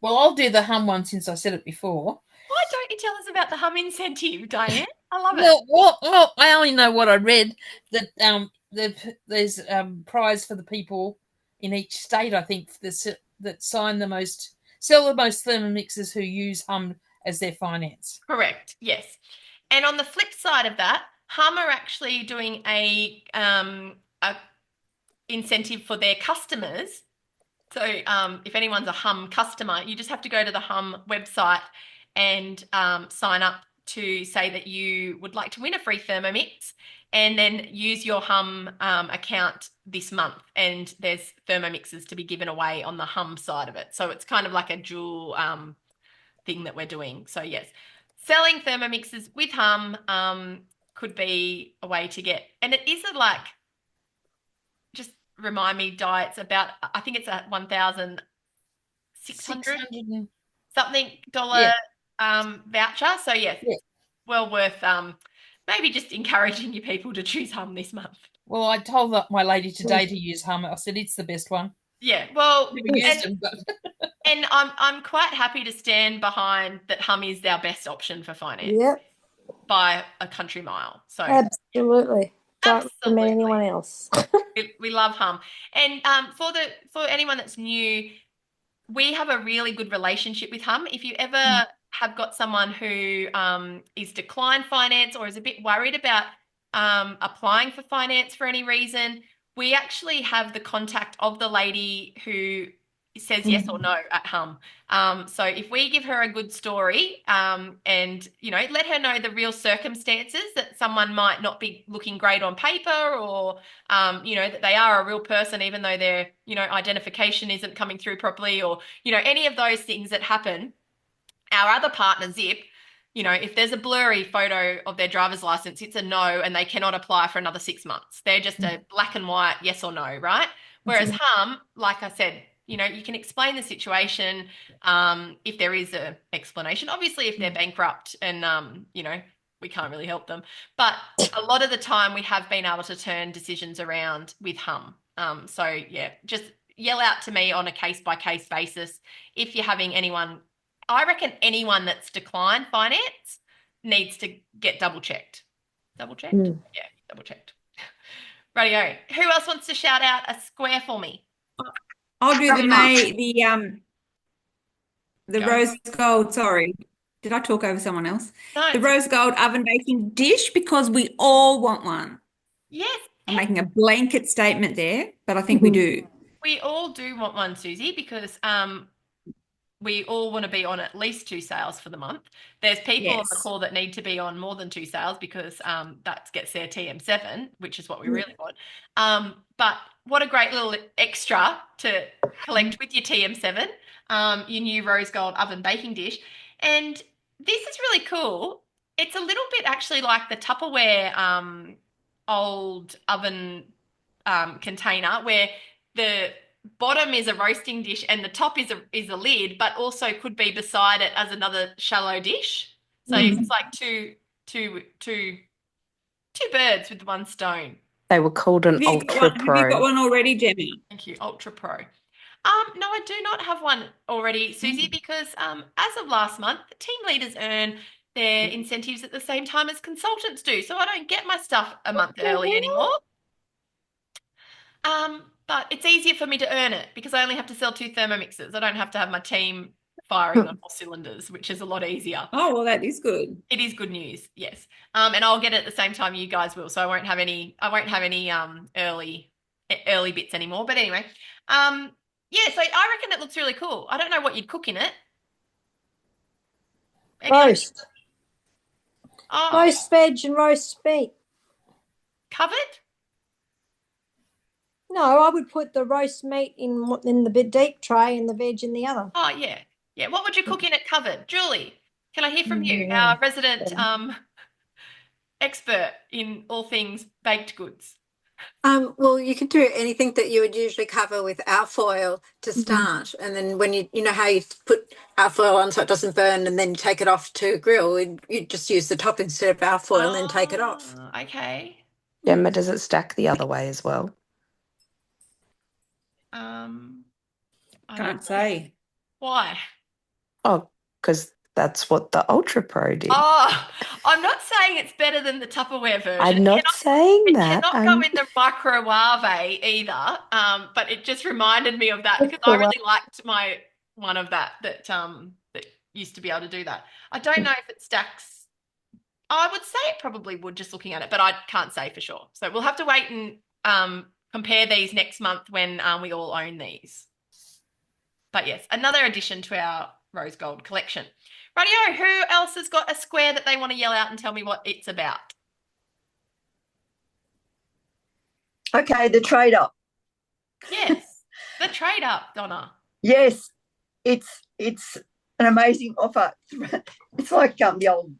Well, I'll do the hum one since I said it before. Why don't you tell us about the hum incentive, Diane? I love it. Well, I only know what I read, that there's prize for the people in each state, I think, that sell the most Thermomixes who use hum as their finance. Correct. Yes. And on the flip side of that, Hum are actually doing a incentive for their customers. So if anyone's a Hum customer, you just have to go to the Hum website and sign up to say that you would like to win a free Thermomix, and then use your Hum account this month. And there's Thermomixes to be given away on the Hum side of it. So it's kind of like a dual thing that we're doing. So yes, selling Thermomixes with Hum could be a way to get, and it is just remind me, Di, it's about, I think it's a $1,600 something voucher. So yes, well worth maybe just encouraging your people to choose Hum this month. Well, I told my lady today to use Hum. I said it's the best one. Yeah, well, and I'm quite happy to stand behind that Hum is our best option for finance. Yep. By a country mile. So absolutely. Don't recommend anyone else. we love Hum. And for anyone that's new, we have a really good relationship with Hum. If you ever have got someone who is declined finance or is a bit worried about applying for finance for any reason, we actually have the contact of the lady who says yes or no at Hum. So if we give her a good story and, let her know the real circumstances, that someone might not be looking great on paper, or, that they are a real person, even though their, identification isn't coming through properly, or, any of those things that happen, our other partner, Zip, if there's a blurry photo of their driver's license, it's a no, and they cannot apply for another 6 months. They're just a black and white yes or no, right? Whereas Hum, like I said, you can explain the situation if there is an explanation. Obviously, if they're bankrupt and, we can't really help them. But a lot of the time we have been able to turn decisions around with Hum. So, yeah, just yell out to me on a case-by-case basis if you're having anyone. I reckon anyone that's declined finance needs to get double-checked. Double-checked? Yeah, double-checked. Rightio. Who else wants to shout out a square for me? I'll do the rose gold. Sorry, did I talk over someone else? No. The rose gold oven baking dish, because we all want one. Yes. I'm making a blanket statement there, but I think we do. We all do want one, Susie, because we all want to be on at least 2 sales for the month. There's people on the call that need to be on more than 2 sales because that gets their TM7, which is what we really want. But what a great little extra to collect with your TM7, your new rose gold oven baking dish. And this is really cool. It's a little bit actually like the Tupperware old oven container, where the bottom is a roasting dish and the top is a lid, but also could be beside it as another shallow dish. So it's like two birds with one stone. They were called an Ultra Have you got Pro. one already, Gemma? Thank you, Ultra Pro. No, I do not have one already, Susie, because as of last month, team leaders earn their incentives at the same time as consultants do. So I don't get my stuff a month early anymore. But it's easier for me to earn it because I only have to sell 2 Thermomixes. I don't have to have my team firing on all cylinders, which is a lot easier. Oh, well, that is good. It is good news, yes. And I'll get it at the same time you guys will, so I won't have any early bits anymore. But anyway, yeah, so I reckon it looks really cool. I don't know what you'd cook in it. Roast. Oh, Roast veg and roast meat. covered? No, I would put the roast meat in the big deep tray and the veg in the other. Oh, yeah. Yeah, what would you cook in it covered? Julie, can I hear from you, our resident expert in all things baked goods? Well, you could do anything that you would usually cover with alfoil to start, and then when you know how you put alfoil on so it doesn't burn, and then you take it off to grill, you just use the top instead of alfoil and then take it off. Okay. Gemma, does it stack the other way as well? I Can't say. Why? Oh, because that's what the Ultra Pro did. Oh, I'm not saying it's better than the Tupperware version. I'm not saying that. Cannot go in the microwave either. But it just reminded me of that because I really liked my one of that used to be able to do that. I don't know if it stacks. I would say it probably would just looking at it, but I can't say for sure. So we'll have to wait and compare these next month when we all own these. But yes, another addition to our Rose Gold collection. Rightio, who else has got a square that they want to yell out and tell me what it's about? Okay, the trade up. Yes, the trade up, Donna. Yes, it's an amazing offer. It's like the old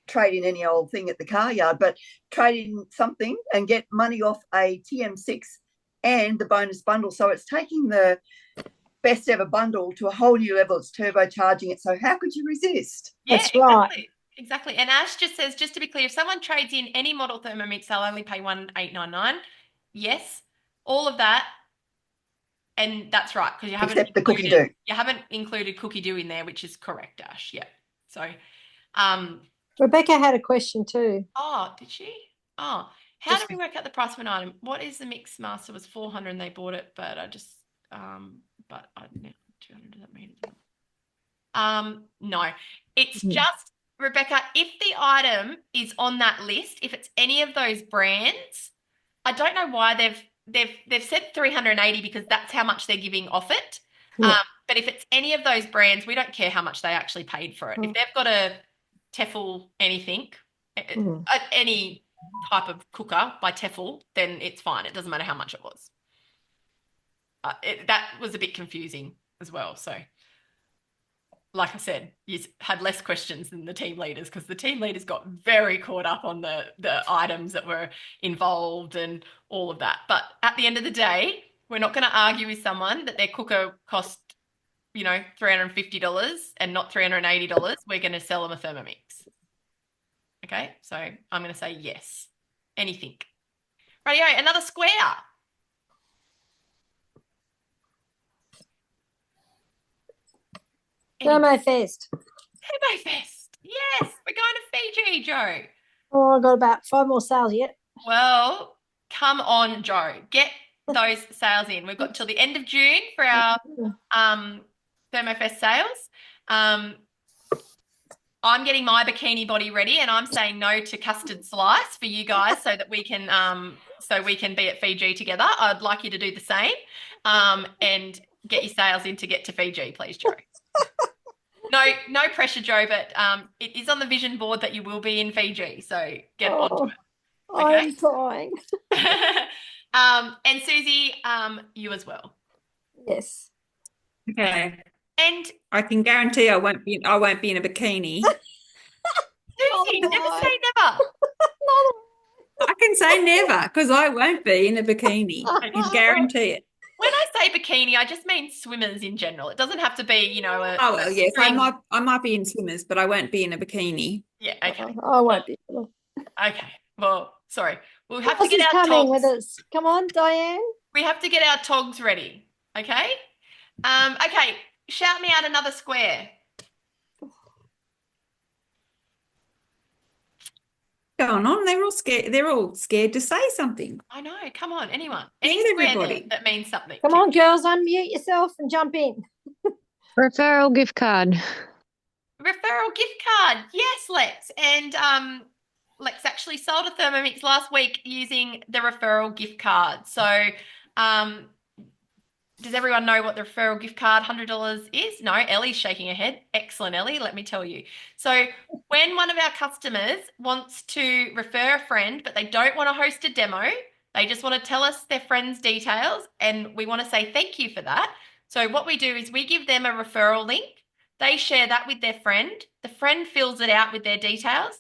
trade in any old thing at the car yard, but trade in something and get money off a TM6 and the bonus bundle. So it's taking the best ever bundle to a whole new level. It's turbocharging it. So how could you resist? Yeah, That's right. Exactly. And Ash just says, just to be clear, if someone trades in any model Thermomix, they'll only pay $1,899. Yes, all of that. And that's right, because you haven't Except the cookie dough. You haven't included cookie dough in there, which is correct, Ash. Yeah. So Rebecca had a question too. oh, did she? Oh, how do we work out the price of an item? What is the Mix Master was $400 and they bought it, but I just but I don't know, 200, does that mean no, it's just, Rebecca, if the item is on that list, if it's any of those brands, I don't know why they've said 380 because that's how much they're giving off it. But if it's any of those brands, we don't care how much they actually paid for it. If they've got a Tefal anything, any type of cooker by Tefal, then it's fine. It doesn't matter how much it was. That was a bit confusing as well. So, like I said, you had less questions than the team leaders because the team leaders got very caught up on the items that were involved and all of that. But at the end of the day, we're not going to argue with someone that their cooker cost, $350 and not $380. We're going to sell them a Thermomix. Okay, so I'm going to say yes. Anything. Rightio, another square. Thermofest. Thermofest. Yes, we're going to Fiji, Joe. Oh, I've got about 5 more sales yet. Well, come on, Joe. Get those sales in. We've got till the end of June for our Thermofest sales. I'm getting my bikini body ready and I'm saying no to custard slice for you guys so that we can be at Fiji together. I'd like you to do the same and get your sales in to get to Fiji, please, Joe. No pressure, Joe, but it is on the vision board that you will be in Fiji, so get onto it. Okay? I'm trying. And Susie, you as well. Yes. Okay. And I can guarantee I won't be in a bikini. Susie, never say never. I can say never because I won't be in a bikini. I can guarantee it. I say bikini, I just mean swimmers in general. It doesn't have to be, you know, a Oh, well, yes, spring. I might be in swimmers, but I won't be in a bikini. Yeah, okay. I won't be. Okay. Well, sorry. We'll Who have to else get is our coming with togs. us? Come on, Diane. We have to get our togs ready. Okay? Okay, shout me out another square. Going on, they're all scared. They're all scared to say something. I know. Come on, anyone. Get Any square everybody. there that means something. Come on, girls, unmute yourself and jump in. Referral gift card. Referral gift card. Yes, Lex. And Lex actually sold a Thermomix last week using the referral gift card. So does everyone know what the referral gift card $100 is? No, Ellie's shaking her head. Excellent, Ellie, let me tell you. So when one of our customers wants to refer a friend, but they don't want to host a demo, they just want to tell us their friend's details, and we want to say thank you for that. So what we do is we give them a referral link. They share that with their friend. The friend fills it out with their details.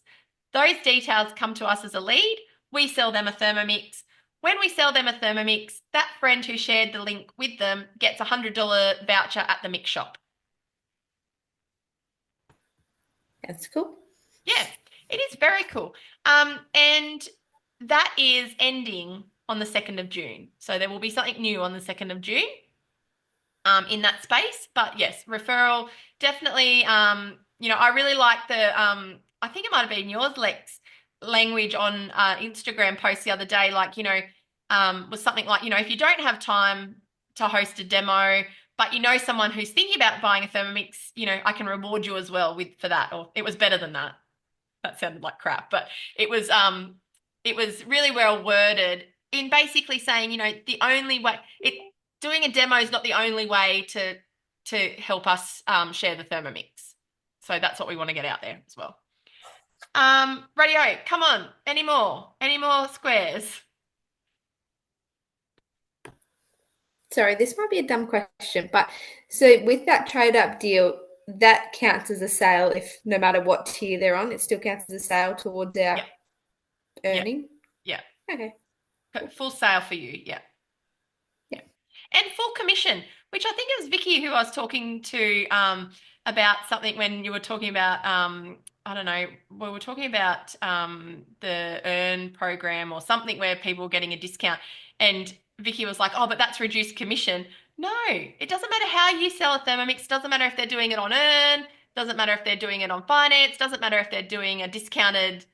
Those details come to us as a lead. We sell them a Thermomix. When we sell them a Thermomix, that friend who shared the link with them gets a $100 voucher at the Mix Shop. That's cool. Yeah, it is very cool. And that is ending on the 2nd of June. So there will be something new on the 2nd of June in that space. But yes, referral, definitely, you know, I really like the, I think it might have been yours, Lex, language on Instagram post the other day, like, you know, was something like, you know, if you don't have time to host a demo, but you know someone who's thinking about buying a Thermomix, you know, I can reward you as well for that. Or it was better than that. That sounded like crap, but it was really well worded in basically saying, you know, the only way doing a demo is not the only way to help us share the Thermomix. So that's what we want to get out there as well. Radio, come on. Any more squares? Sorry, this might be a dumb question, but so with that trade up deal, that counts as a sale if no matter what tier they're on, it still counts as a sale towards our earning? Yeah. Okay. Full sale for you, yeah. Yeah. And full commission, which I think it was Vicky who I was talking to about something when you were talking about, I don't know, we were talking about the Earn program or something where people were getting a discount, and Vicky was like, oh, but that's reduced commission. No, it doesn't matter how you sell a Thermomix. It doesn't matter if they're doing it on Earn. Doesn't matter if they're doing it on finance. Doesn't matter if they're doing a discounted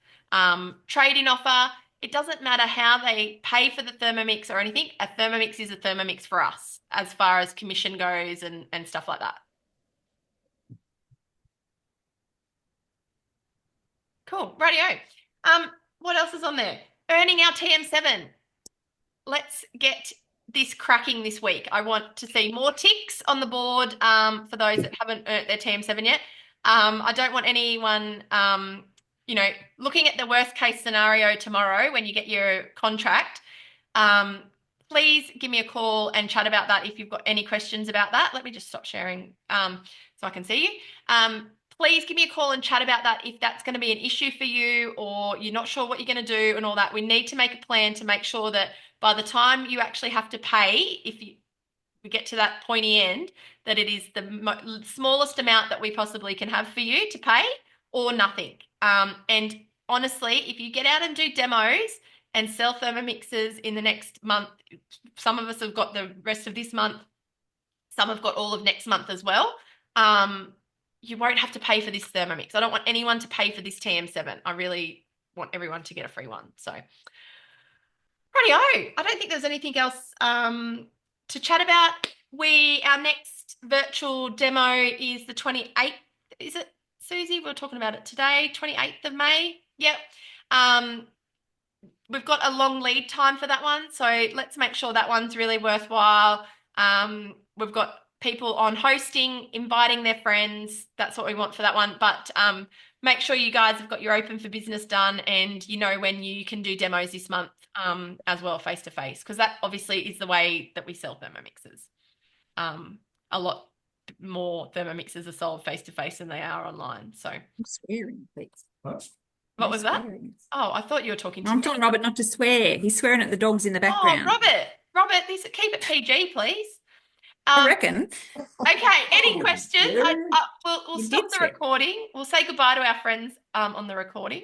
trade-in offer. It doesn't matter how they pay for the Thermomix or anything. A Thermomix is a Thermomix for us as far as commission goes and stuff like that. Cool, rightio. What else is on there? Earning our TM7. Let's get this cracking this week. I want to see more ticks on the board for those that haven't earned their TM7 yet. I don't want anyone, you know, looking at the worst case scenario tomorrow when you get your contract. Please give me a call and chat about that if you've got any questions about that. Let me just stop sharing so I can see you. Please give me a call and chat about that if that's going to be an issue for you or you're not sure what you're going to do and all that. We need to make a plan to make sure that by the time you actually have to pay, if we get to that pointy end, that it is the smallest amount that we possibly can have for you to pay or nothing. And honestly, if you get out and do demos and sell Thermomixes in the next month, some of us have got the rest of this month, some have got all of next month as well. You won't have to pay for this Thermomix. I don't want anyone to pay for this TM7. I really want everyone to get a free one. So, rightio. I don't think there's anything else to chat about. Our next virtual demo is the 28th. Is it, Susie? We were talking about it today, 28th of May. Yep. We've got a long lead time for that one, so let's make sure that one's really worthwhile. We've got people on hosting, inviting their friends. That's what we want for that one. But make sure you guys have got your open for business done and you know when you can do demos this month as well, face-to-face, because that obviously is the way that we sell Thermomixes. A lot more Thermomixes are sold face-to-face than they are online. So I'm swearing, please. What was that? Oh, I thought you were talking to me. I'm telling Robert not to swear. He's swearing at the dogs in the background. Oh, Robert, keep it PG, please. I reckon. Okay, any questions? We'll You stop did the say- recording. We'll say goodbye to our friends on the recording.